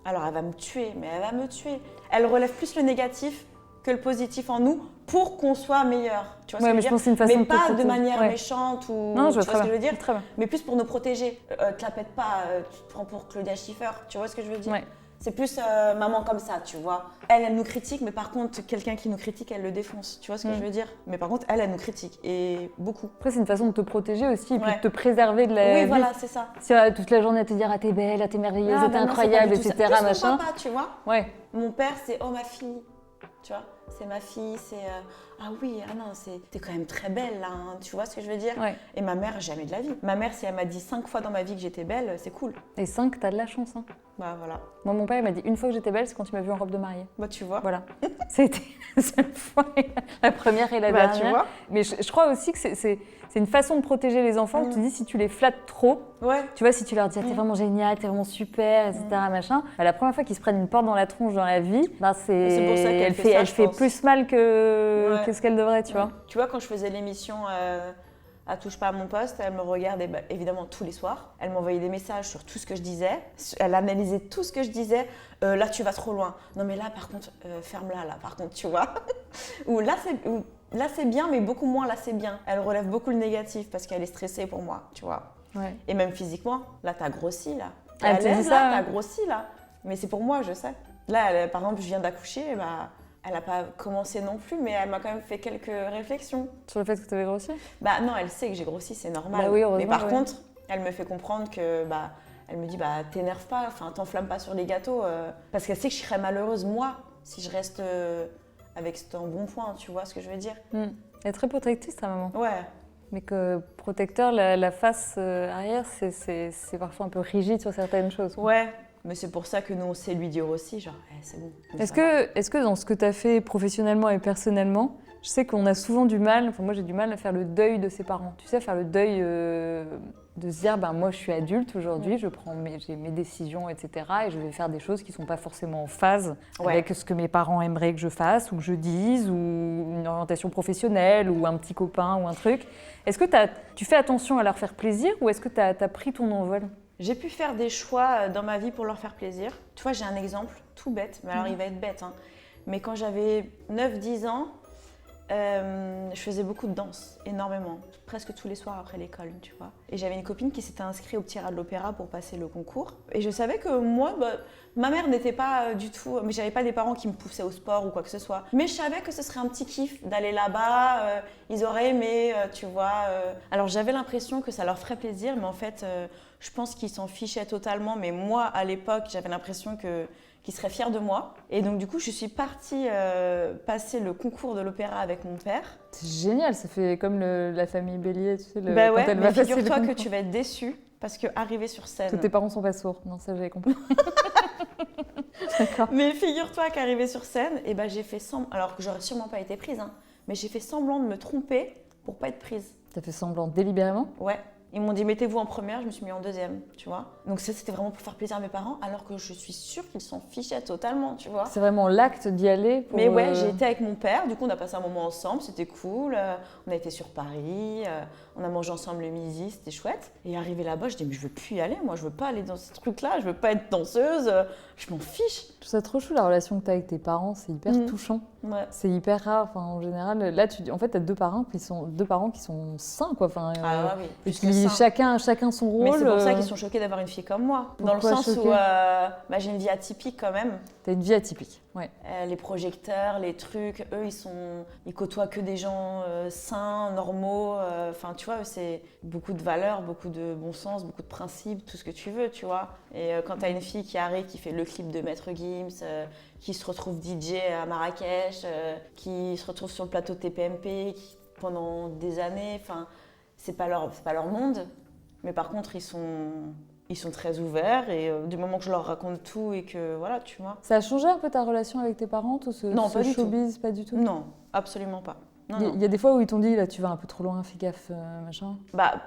alors elle va me tuer, mais elle va me tuer. Elle relève plus le négatif que le positif en nous pour qu'on soit meilleur. Tu vois ce que je veux dire? Je pense que c'est une façon mais de pas de manière méchante ou non, tu vois ce que je veux dire? Très bien. Mais plus pour nous protéger. Te la pète pas, tu te prends pour Claudia Schiffer. Tu vois ce que je veux dire? C'est plus maman comme ça, tu vois. Elle nous critique, mais par contre, quelqu'un qui nous critique, elle le défonce. Tu vois ce que je veux dire? Mais par contre, elle nous critique, et beaucoup. Après, c'est une façon de te protéger aussi, et puis de te préserver de la vie. Oui, voilà, c'est ça. Si toute la journée à te dire « Ah, t'es belle, ah, t'es merveilleuse, t'es incroyable, etc. » machin. Mon papa, tu vois. Ouais. Mon père, c'est « Oh, ma fille ». Tu vois, c'est ma fille, c'est ah oui, ah non, t'es quand même très belle là, hein. Tu vois ce que je veux dire? Et ma mère, jamais de la vie. Ma mère, si elle m'a dit 5 fois dans ma vie que j'étais belle, c'est cool. Et 5, t'as de la chance, hein. Bah voilà. Moi, mon père, il m'a dit une fois que j'étais belle, c'est quand il m'a vue en robe de mariée. Bah tu vois. Voilà. C'était la seule fois, la première et la dernière. Tu vois. Mais je crois aussi que c'est une façon de protéger les enfants. Tu dis, si tu les flattes trop, tu vois, si tu leur dis ah, t'es vraiment génial, t'es vraiment super, etc. Machin, la première fois qu'ils se prennent une porte dans la tronche dans la vie, c'est pour ça qu'elle fait plus mal que ce qu'elle devrait, tu vois. Tu vois, quand je faisais l'émission à Touche pas à mon poste, elle me regardait évidemment tous les soirs. Elle m'envoyait des messages sur tout ce que je disais. Elle analysait tout ce que je disais. Là, tu vas trop loin. Non, mais là, par contre, ferme-la, là, par contre, tu vois. Ou là, c'est bien, mais beaucoup moins, là, c'est bien. Elle relève beaucoup le négatif parce qu'elle est stressée pour moi, tu vois. Et même physiquement, là, t'as grossi, là. Elle te dit ça, t'as grossi, là. Mais c'est pour moi, je sais. Là, par exemple, je viens d'accoucher, elle n'a pas commencé non plus, mais elle m'a quand même fait quelques réflexions. Sur le fait que tu avais grossi? Non, elle sait que j'ai grossi, c'est normal. Mais par contre, elle me fait comprendre que, elle me dit, t'énerve pas, t'enflamme pas sur les gâteaux, parce qu'elle sait que je serais malheureuse, moi, si je reste avec cet embonpoint, tu vois ce que je veux dire? Elle est très protectrice, ta maman. Ouais. Mais que protecteur, la face arrière, c'est parfois un peu rigide sur certaines choses. Ouais. Mais c'est pour ça que nous, on sait lui dire aussi, genre, c'est bon. Est-ce que dans ce que tu as fait professionnellement et personnellement, je sais qu'on a souvent du mal, moi j'ai du mal à faire le deuil de ses parents. Tu sais, faire le deuil de se dire, moi je suis adulte aujourd'hui, j'ai mes décisions, etc. Et je vais faire des choses qui ne sont pas forcément en phase avec ce que mes parents aimeraient que je fasse ou que je dise, ou une orientation professionnelle, ou un petit copain, ou un truc. Est-ce que tu fais attention à leur faire plaisir, ou est-ce que tu as pris ton envol? J'ai pu faire des choix dans ma vie pour leur faire plaisir. Tu vois, j'ai un exemple tout bête, mais alors il va être bête. Hein. Mais quand j'avais 9-10 ans, je faisais beaucoup de danse, énormément, presque tous les soirs après l'école, tu vois. Et j'avais une copine qui s'était inscrite au Petit Rat de l'Opéra pour passer le concours. Et je savais que moi, ma mère n'était pas du tout... Mais j'avais pas des parents qui me poussaient au sport ou quoi que ce soit. Mais je savais que ce serait un petit kiff d'aller là-bas. Ils auraient aimé, tu vois. Alors j'avais l'impression que ça leur ferait plaisir, mais en fait, je pense qu'ils s'en fichaient totalement. Mais moi, à l'époque, j'avais l'impression qu'ils seraient fiers de moi. Et donc du coup, je suis partie passer le concours de l'opéra avec mon père. C'est génial, ça fait comme la famille Bélier, tu sais, quand elle mais va passer le figure-toi que concours. tu vas être déçue parce qu'arriver sur scène... Que tes parents sont pas sourds, non, ça j'avais compris. D'accord. Mais figure-toi qu'arriver sur scène, j'ai fait semblant, alors que j'aurais sûrement pas été prise, hein, mais j'ai fait semblant de me tromper pour pas être prise. T'as fait semblant délibérément? Ouais. Ils m'ont dit mettez-vous en première, je me suis mis en deuxième, tu vois. Donc ça, c'était vraiment pour faire plaisir à mes parents, alors que je suis sûre qu'ils s'en fichaient totalement, tu vois. C'est vraiment l'acte d'y aller pour... Mais ouais, j'ai été avec mon père, du coup on a passé un moment ensemble, c'était cool. On a été sur Paris, on a mangé ensemble le midi, c'était chouette. Et arrivé là-bas, je dis mais je veux plus y aller, moi je veux pas aller dans ce truc-là, je veux pas être danseuse, je m'en fiche. Je trouve ça trop chou la relation que tu as avec tes parents, c'est hyper touchant. Ouais. C'est hyper rare, en général. Là, en fait, tu as deux parents qui sont sains, quoi. Oui. Et tu dis chacun son rôle. Mais c'est pour ça qu'ils sont choqués d'avoir une fille comme moi. Dans le sens où j'ai une vie atypique quand même. T'as une vie atypique, ouais. Les projecteurs, les trucs, eux, ils côtoient que des gens sains, normaux. Tu vois, c'est beaucoup de valeurs, beaucoup de bon sens, beaucoup de principes, tout ce que tu veux, tu vois. Et quand t'as une fille qui arrive, qui fait le clip de Maître Gims, qui se retrouve DJ à Marrakech, qui se retrouve sur le plateau de TPMP pendant des années, c'est pas leur monde. Mais par contre, ils sont très ouverts et du moment que je leur raconte tout et que voilà, tu vois. Ça a changé un peu ta relation avec tes parents, tout ce showbiz, pas du tout? Non, absolument pas. Il y a des fois où ils t'ont dit là tu vas un peu trop loin, fais gaffe, machin.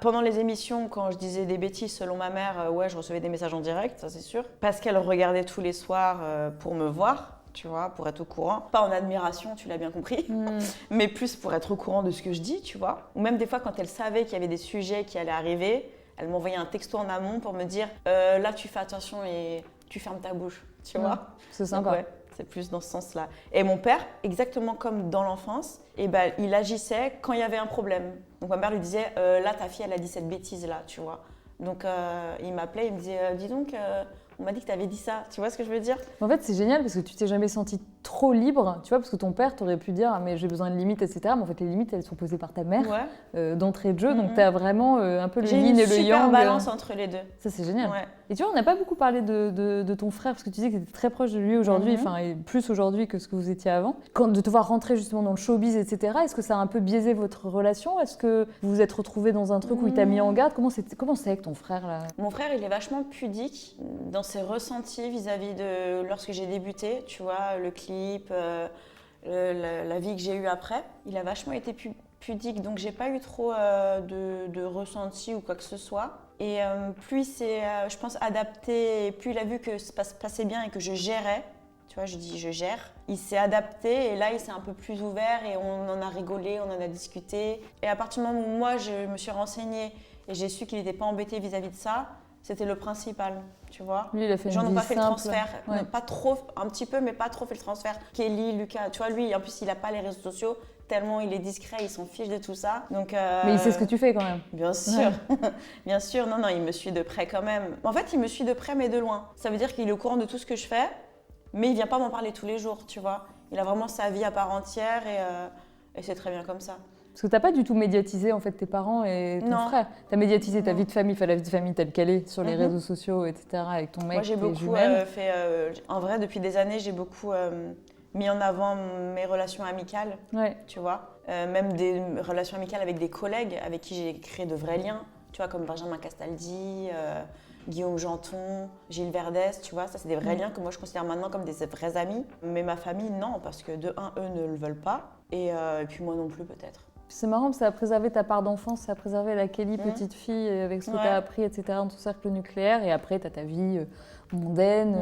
Pendant les émissions, quand je disais des bêtises selon ma mère, je recevais des messages en direct, ça c'est sûr. Parce qu'elle regardait tous les soirs pour me voir, tu vois, pour être au courant. Pas en admiration, tu l'as bien compris, mais plus pour être au courant de ce que je dis, tu vois. Ou même des fois quand elle savait qu'il y avait des sujets qui allaient arriver, elle m'envoyait un texto en amont pour me dire là tu fais attention et tu fermes ta bouche, tu vois. C'est sympa. Donc, ouais, C'est plus dans ce sens-là. Et mon père, exactement comme dans l'enfance, il agissait quand il y avait un problème. Donc ma mère lui disait, là ta fille elle a dit cette bêtise là, tu vois. Donc il m'appelait, il me disait, dis donc, on m'a dit que tu avais dit ça. Tu vois ce que je veux dire? En fait, c'est génial parce que tu t'es jamais senti trop libre, tu vois, parce que ton père t'aurait pu dire, ah, mais j'ai besoin de limites, etc. Mais en fait, les limites, elles sont posées par ta mère d'entrée de jeu. Donc tu as vraiment un peu le yin et le yang. J'ai une super balance entre les deux. Ça, c'est génial. Ouais. Et tu vois, on n'a pas beaucoup parlé de ton frère, parce que tu disais que tu étais très proche de lui aujourd'hui, et plus aujourd'hui que ce que vous étiez avant. Quand de te voir rentrer justement dans le showbiz, etc., est-ce que ça a un peu biaisé votre relation? Est-ce que vous vous êtes retrouvés dans un truc où il t'a mis en garde? Comment c'est avec ton frère là? Mon frère, il est vachement pudique dans ses ressentis vis-à-vis de lorsque j'ai débuté, tu vois, le clip, la vie que j'ai eue après. Il a vachement été pudique, donc j'ai pas eu trop de ressenti ou quoi que ce soit. Et plus il s'est, je pense, adapté, et plus il a vu que ça passait bien et que je gérais, tu vois, je dis je gère, il s'est adapté et là il s'est un peu plus ouvert et on en a rigolé, on en a discuté. Et à partir du moment où moi je me suis renseignée et j'ai su qu'il n'était pas embêté vis-à-vis de ça, c'était le principal, tu vois. Lui, il a fait Genre, une n'ont pas vie fait le simple. transfert, Ouais. pas trop, un petit peu, mais pas trop fait le transfert. Kelly, Lucas, tu vois, lui, en plus, il n'a pas les réseaux sociaux, tellement il est discret, il s'en fiche de tout ça. Donc, mais il sait ce que tu fais quand même. Bien sûr, bien sûr, non, il me suit de près quand même. En fait, il me suit de près, mais de loin. Ça veut dire qu'il est au courant de tout ce que je fais, mais il vient pas m'en parler tous les jours, tu vois. Il a vraiment sa vie à part entière et c'est très bien comme ça. Parce que t'as pas du tout médiatisé en fait tes parents et ton frère. T'as médiatisé ta vie de famille, la vie de famille telle qu'elle est sur les réseaux sociaux, etc. avec ton mec, moi, j'ai tes beaucoup jumelles. en vrai, depuis des années, j'ai beaucoup mis en avant mes relations amicales, tu vois. Même des relations amicales avec des collègues avec qui j'ai créé de vrais liens, tu vois, comme Benjamin Castaldi, Guillaume Janton, Gilles Verdès, tu vois. Ça, c'est des vrais liens que moi, je considère maintenant comme des vrais amis. Mais ma famille, non, parce que de un, eux ne le veulent pas. Et puis moi non plus, peut-être. C'est marrant, ça a préservé ta part d'enfance, ça a préservé la Kelly petite fille avec ce que t'as appris, etc. dans ton cercle nucléaire. Et après, t'as ta vie mondaine,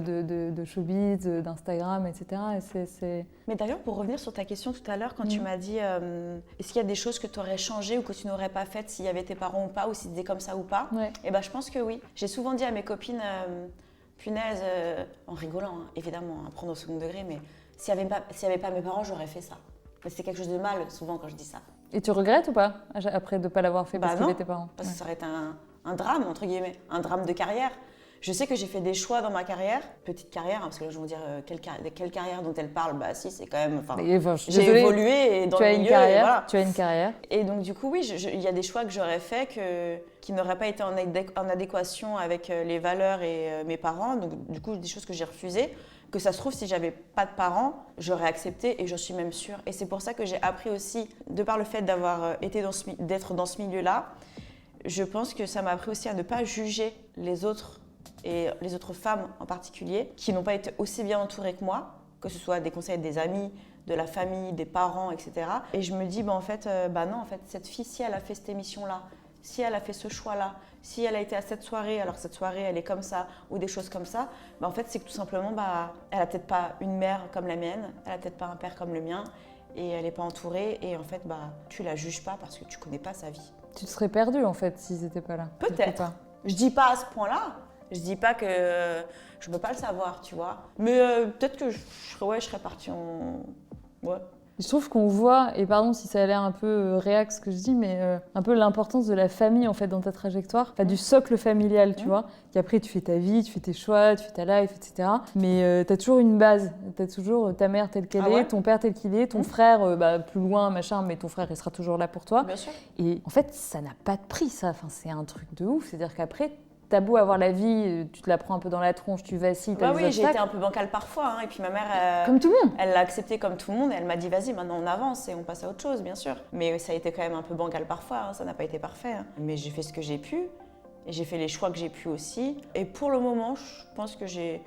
de showbiz, d'Instagram, etc. Mais d'ailleurs, pour revenir sur ta question tout à l'heure, quand tu m'as dit est-ce qu'il y a des choses que tu aurais changées ou que tu n'aurais pas faites s'il y avait tes parents ou pas, ou si c'était comme ça ou pas, et ben, je pense que oui. J'ai souvent dit à mes copines, punaise, en rigolant, hein, évidemment, à prendre au second degré, mais s'il n'y avait pas mes parents, j'aurais fait ça. Mais c'est quelque chose de mal, souvent, quand je dis ça. Et tu regrettes ou pas, après de ne pas l'avoir fait parce qu'il y avait tes parents? Parce que ça aurait été un drame, entre guillemets, un drame de carrière. Je sais que j'ai fait des choix dans ma carrière, petite carrière, hein, parce que là, je vais vous dire quelle carrière dont elle parle. Bah si, c'est quand même. J'ai évolué dans le milieu. Tu as une carrière. Et donc du coup, oui, il y a des choix que j'aurais faits qui n'auraient pas été en adéquation avec les valeurs et mes parents. Donc du coup, des choses que j'ai refusées. Que ça se trouve, si j'avais pas de parents, j'aurais accepté et j'en suis même sûre. Et c'est pour ça que j'ai appris aussi, de par le fait d'être dans ce milieu-là, je pense que ça m'a appris aussi à ne pas juger les autres et les autres femmes en particulier, qui n'ont pas été aussi bien entourées que moi, que ce soit des conseils des amis, de la famille, des parents, etc. Et je me dis, non, en fait, cette fille, si elle a fait cette émission-là, si elle a fait ce choix-là, si elle a été à cette soirée, alors cette soirée, elle est comme ça, ou des choses comme ça, en fait, c'est que tout simplement, elle n'a peut-être pas une mère comme la mienne, elle n'a peut-être pas un père comme le mien, et elle n'est pas entourée, et en fait, tu la juges pas parce que tu connais pas sa vie. Tu te serais perdue, en fait, s'ils n'étaient pas là. Peut-être. Je dis pas à ce point-là. Je dis pas que je peux pas le savoir, tu vois. Mais peut-être que je serais partie en... Ouais. Je trouve qu'on voit, et pardon si ça a l'air un peu réac ce que je dis, mais un peu l'importance de la famille en fait dans ta trajectoire, du socle familial, tu vois. Qu'après tu fais ta vie, tu fais tes choix, tu fais ta life, etc. Mais tu as toujours une base, tu as toujours ta mère telle qu'elle est, ton père tel qu'il est, ton frère plus loin, machin, mais ton frère il sera toujours là pour toi. Bien sûr. Et en fait ça n'a pas de prix ça, enfin, c'est un truc de ouf, c'est-à-dire qu'après t'as beau avoir la vie, tu te la prends un peu dans la tronche, tu vacilles, t'as des oui, obstacles. J'ai été un peu bancale parfois, hein, et puis ma mère... comme tout le monde. Elle l'a accepté comme tout le monde, et elle m'a dit, vas-y, maintenant on avance et on passe à autre chose, bien sûr. Mais ça a été quand même un peu bancal parfois, hein, ça n'a pas été parfait. Hein. Mais j'ai fait ce que j'ai pu, et j'ai fait les choix que j'ai pu aussi. Et pour le moment, je pense que j'ai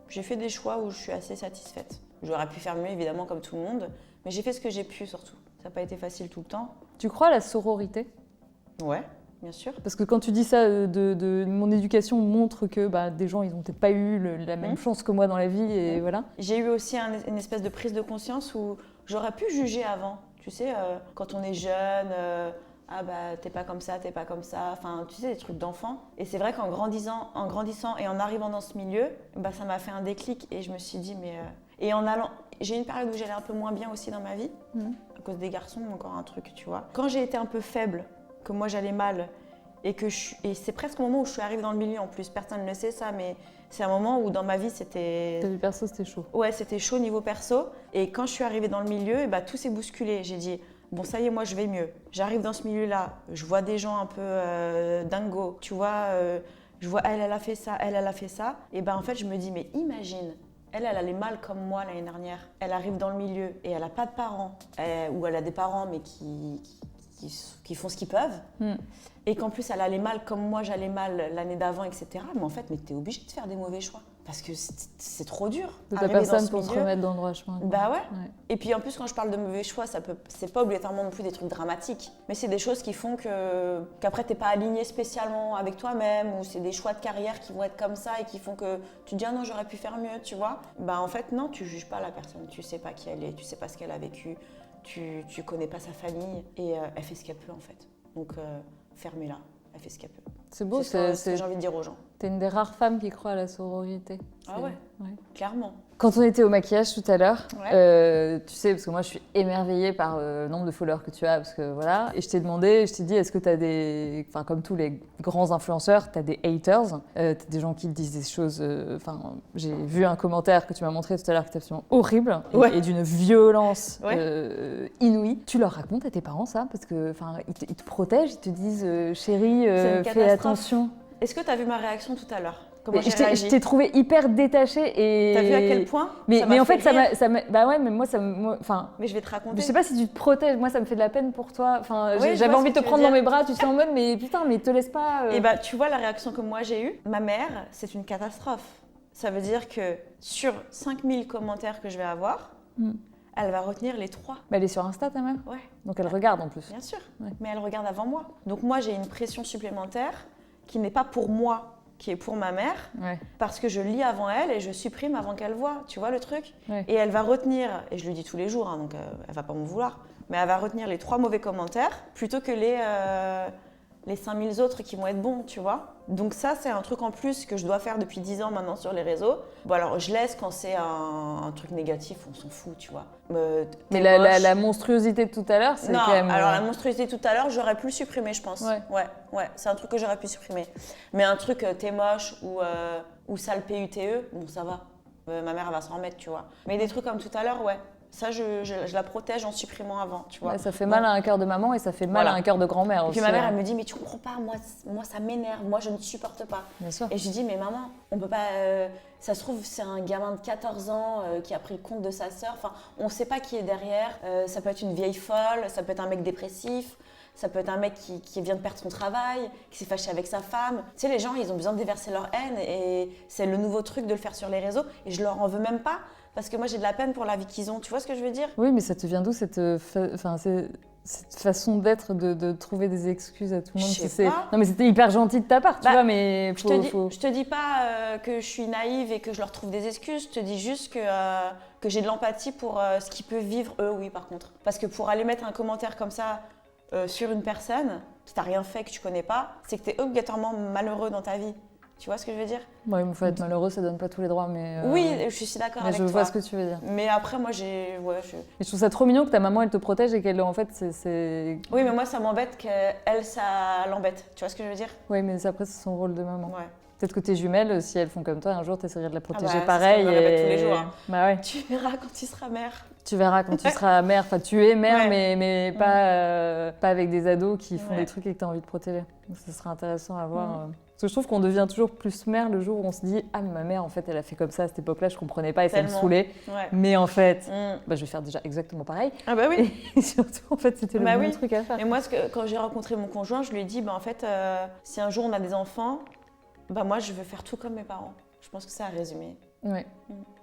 fait des choix où je suis assez satisfaite. J'aurais pu faire mieux, évidemment, comme tout le monde, mais j'ai fait ce que j'ai pu, surtout. Ça n'a pas été facile tout le temps. Tu crois à la sororité? Ouais. Bien sûr. Parce que quand tu dis ça, de mon éducation montre que des gens, ils n'ont peut-être pas eu la même chance que moi dans la vie, et voilà. J'ai eu aussi une espèce de prise de conscience où j'aurais pu juger avant. Tu sais, quand on est jeune, ah bah t'es pas comme ça, enfin tu sais des trucs d'enfant. Et c'est vrai qu'en grandissant et en arrivant dans ce milieu, bah ça m'a fait un déclic et je me suis dit et en allant, j'ai une période où j'allais un peu moins bien aussi dans ma vie à cause des garçons, encore un truc, tu vois. Quand j'ai été un peu faible, que moi j'allais mal et c'est presque au moment où je suis arrivée dans le milieu en plus, personne ne le sait ça, mais c'est un moment où dans ma vie c'était... Ta vie perso c'était chaud. Ouais, c'était chaud niveau perso et quand je suis arrivée dans le milieu, bah tout s'est bousculé. J'ai dit bon, ça y est, moi, je vais mieux. J'arrive dans ce milieu-là, je vois des gens un peu dingos, tu vois, je vois elle a fait ça, elle a fait ça. Et ben en fait, je me dis, mais imagine, elle allait mal comme moi l'année dernière. Elle arrive dans le milieu et elle n'a pas de parents, ou elle a des parents, mais qui font ce qu'ils peuvent. Et qu'en plus, elle allait mal comme moi, j'allais mal l'année d'avant, etc. Mais en fait, t'es obligée de faire des mauvais choix. Parce que c'est trop dur. De ta personne pour se remettre dans le droit chemin. Bah ouais. Et puis en plus, quand je parle de mauvais choix, c'est pas obligatoirement non plus des trucs dramatiques. Mais c'est des choses qui font qu'après, t'es pas aligné spécialement avec toi-même, ou c'est des choix de carrière qui vont être comme ça et qui font que tu te dis ah non, j'aurais pu faire mieux, tu vois. Bah en fait, non, tu juges pas la personne. Tu sais pas qui elle est, tu sais pas ce qu'elle a vécu, tu connais pas sa famille et elle fait ce qu'elle peut en fait. Donc fermez-la, elle fait ce qu'elle peut. C'est beau, c'est ce que j'ai envie de dire aux gens. T'es une des rares femmes qui croient à la sororité. Ah ouais, clairement. Quand on était au maquillage tout à l'heure, tu sais, parce que moi je suis émerveillée par le nombre de followers que tu as, parce que voilà, et je t'ai demandé, je t'ai dit, est-ce que tu as des, enfin comme tous les grands influenceurs, tu as des haters, tu as des gens qui te disent des choses, j'ai vu un commentaire que tu m'as montré tout à l'heure qui était absolument horrible, et d'une violence inouïe. Tu leur racontes à tes parents ça, parce que ils te protègent, ils te disent, chérie, fais attention. Est-ce que tu as vu ma réaction tout à l'heure ? Je t'ai trouvé hyper détachée et... T'as vu à quel point mais en fait, ça m'a... Bah ouais, mais moi, mais je vais te raconter. Je sais pas si tu te protèges, moi, ça me fait de la peine pour toi. Oui, j'avais envie de te prendre dans mes bras, tu sais, en mode, mais putain, mais te laisse pas... Et bah, tu vois la réaction que moi, j'ai eue. Ma mère, c'est une catastrophe. Ça veut dire que sur 5000 commentaires que je vais avoir, elle va retenir les 3. Bah, elle est sur Insta, ta mère ? Ouais. Donc, elle regarde en plus. Bien sûr, mais elle regarde avant moi. Donc moi, j'ai une pression supplémentaire qui n'est pas pour moi, qui est pour ma mère, parce que je lis avant elle et je supprime avant qu'elle voie, tu vois le truc. Et elle va retenir, et je lui dis tous les jours, donc elle va pas m'en vouloir, mais elle va retenir les 3 mauvais commentaires plutôt que les 5000 autres qui vont être bons, tu vois. Donc ça, c'est un truc en plus que je dois faire depuis 10 ans maintenant sur les réseaux. Bon alors, je laisse quand c'est un truc négatif, on s'en fout, tu vois. Mais la monstruosité de tout à l'heure, c'est quand même... alors la monstruosité de tout à l'heure, j'aurais pu le supprimer, je pense. Ouais, c'est un truc que j'aurais pu supprimer. Mais un truc, t'es moche ou sale PUTE, bon, ça va. Ma mère, elle va s'en remettre, tu vois. Mais des trucs comme tout à l'heure, ça, je la protège en supprimant avant, tu vois. Ça fait mal à un cœur de maman et ça fait mal à un cœur de grand-mère aussi. Et puis ma mère, elle me dit, mais tu comprends pas, moi ça m'énerve, moi je ne supporte pas. Bien sûr. Et je lui dis, mais maman, on peut pas... ça se trouve, c'est un gamin de 14 ans qui a pris le compte de sa sœur. Enfin, on sait pas qui est derrière. Ça peut être une vieille folle, ça peut être un mec dépressif. Ça peut être un mec qui vient de perdre son travail, qui s'est fâché avec sa femme. Tu sais, les gens, ils ont besoin de déverser leur haine et c'est le nouveau truc de le faire sur les réseaux. Et je leur en veux même pas parce que moi, j'ai de la peine pour la vie qu'ils ont. Tu vois ce que je veux dire ? Oui, mais ça te vient d'où cette façon d'être, de trouver des excuses à tout le monde? Je sais pas. Non, mais c'était hyper gentil de ta part, tu vois, mais... Je te dis pas que je suis naïve et que je leur trouve des excuses. Je te dis juste que j'ai de l'empathie pour ce qu'ils peuvent vivre, eux, oui, par contre. Parce que pour aller mettre un commentaire comme ça... sur une personne qui t'a rien fait, que tu connais pas, c'est que tu es obligatoirement malheureux dans ta vie. Tu vois ce que je veux dire ? Ouais, il faut être malheureux, ça donne pas tous les droits, mais... Oui, je suis d'accord avec toi. Je vois ce que tu veux dire. Mais après, moi, Mais je trouve ça trop mignon que ta maman, elle te protège et qu'elle, en fait, c'est... Oui, mais moi, ça m'embête qu'elle, ça l'embête. Tu vois ce que je veux dire ? Oui, mais après, c'est son rôle de maman. Ouais. Peut-être que tes jumelles, si elles font comme toi, un jour, tu essaierais de la protéger pareil. C'est ce que je me répète tous les jours. Hein. Bah ouais. Tu verras quand tu seras mère. Tu verras quand tu seras mère. Enfin, tu es mère, mais pas avec des ados qui font des trucs et que tu as envie de protéger. Donc, ça serait intéressant à voir. Parce que je trouve qu'on devient toujours plus mère le jour où on se dit « Ah, mais ma mère, en fait, elle a fait comme ça à cette époque-là, je comprenais pas et ça me saoulait. Mais en fait, je vais faire déjà exactement pareil. » Ah bah oui. Et surtout, en fait, c'était le bon truc à faire. Et moi, quand j'ai rencontré mon conjoint, je lui ai dit « En fait, si un jour on a des enfants, moi, je veux faire tout comme mes parents. » Je pense que ça a résumé. Ouais.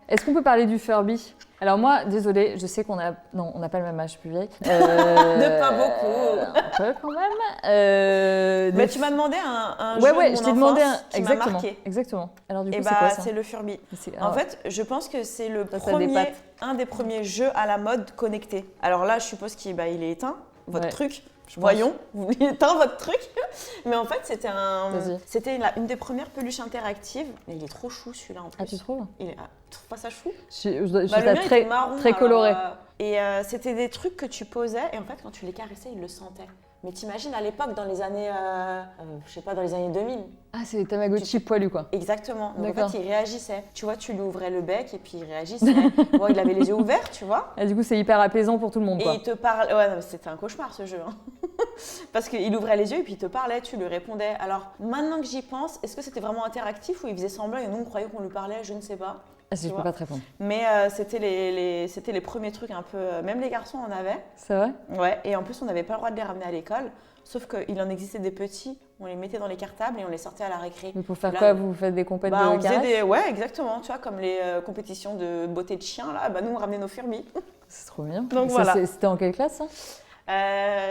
Est-ce qu'on peut parler du Furby ? Alors moi, désolée, je sais qu'on a... Non, on n'a pas le même âge, je suis plus vieille. De pas beaucoup. Un peu quand même. Mais tu m'as demandé un jeu de mon je t'ai demandé qui m'a marqué. Exactement. Alors du coup, c'est quoi ça ? C'est le Furby. En fait, je pense que c'est un des premiers jeux à la mode connecté. Alors là, je suppose qu'il est éteint, votre truc. Voyons, vous voulez éteindre votre truc. Mais en fait, Vas-y. c'était une des premières peluches interactives. Mais il est trop chou celui-là en plus. Ah, tu trouves? Tu trouves pas ça chou? Je Le suis mien, il très, était marron, très coloré. C'était des trucs que tu posais et en fait, quand tu les caressais, ils le sentaient. Mais t'imagines à l'époque, dans les années, je sais pas, dans les années 2000. Ah, c'est des Tamagotchi poilus, quoi. Exactement. Donc en D'accord. fait, il réagissait. Tu vois, tu lui ouvrais le bec et puis il réagissait. Bon, il avait les yeux ouverts, tu vois. Et du coup, c'est hyper apaisant pour tout le monde, quoi. Et il te parlait. Ouais, non, mais c'était un cauchemar ce jeu. Hein. Parce qu'il ouvrait les yeux et puis il te parlait, tu lui répondais. Alors maintenant que j'y pense, est-ce que c'était vraiment interactif ou il faisait semblant et nous on croyait qu'on lui parlait? Je ne sais pas. Ah, si, je peux pas te répondre. Mais c'était les premiers trucs un peu. Même les garçons en avaient. C'est vrai? Ouais, et en plus on n'avait pas le droit de les ramener à l'école. Sauf qu'il en existait des petits, on les mettait dans les cartables et on les sortait à la récré. Mais pour faire quoi? Vous faites des compètes de on faisait caresses? Ouais, exactement. Tu vois, comme les compétitions de beauté de chien, là, nous on ramenait nos Furby. C'est trop bien. Donc ça, voilà. C'était en quelle classe, ça?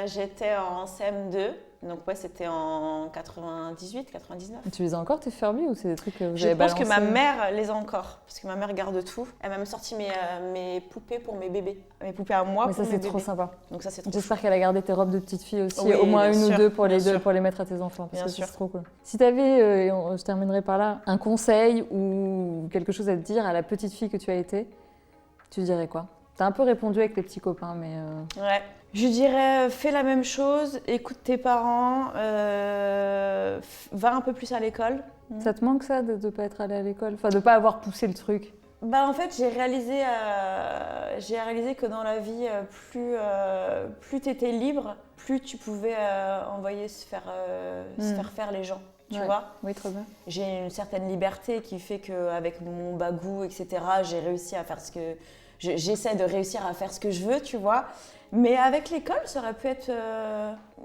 J'étais en CM2, donc ouais, c'était en 98, 99. Tu les as encore, tes Furby, ou c'est des trucs que vous Je avez pense balancés? que ma mère les a encore, parce que ma mère garde tout. Elle m'a même sorti mes poupées pour mes bébés. Mes poupées à moi Mais pour ça, mes c'est trop bébés. sympa. Donc ça, c'est trop J'espère qu'elle a gardé tes robes de petite fille aussi, Oui, au moins bien une sûr, ou deux pour bien sûr. pour les mettre à tes enfants, parce Bien que sûr. c'est trop cool. Si tu avais, je terminerai par là, un conseil ou quelque chose à te dire à la petite fille que tu as été, tu dirais quoi? T'as un peu répondu avec les petits copains, mais... Ouais. Je dirais, fais la même chose, écoute tes parents, va un peu plus à l'école. Ça te manque ça de ne pas être allé à l'école? Enfin, de ne pas avoir poussé le truc? Bah, en fait, j'ai réalisé que dans la vie, plus tu étais libre, plus tu pouvais envoyer se faire faire les gens. Tu vois? Oui, très bien. J'ai une certaine liberté qui fait qu'avec mon bagou, etc., j'ai réussi à faire ce que... J'essaie de réussir à faire ce que je veux, tu vois. Mais avec l'école, ça aurait pu être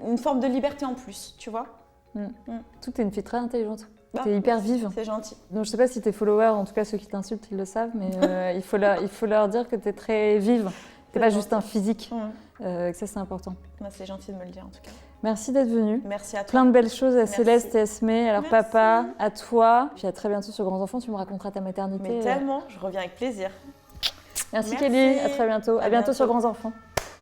une forme de liberté en plus, tu vois. Tout est une fille très intelligente. Bah, T'es hyper vive. C'est gentil. Donc, je sais pas si tes followers, en tout cas ceux qui t'insultent, ils le savent, mais il faut leur dire que t'es très vive. T'es pas juste un physique. Que ça, c'est important. Bah, c'est gentil de me le dire, en tout cas. Merci d'être venue. Merci à toi. Plein de belles choses à Merci. Céleste et Esmé, à leur Merci. papa, à toi. Puis à très bientôt sur Grands Enfants, tu me raconteras ta maternité. Mais tellement, je reviens avec plaisir. Merci Merci. Kelly, à très bientôt. À bientôt sur bientôt. Grands Enfants.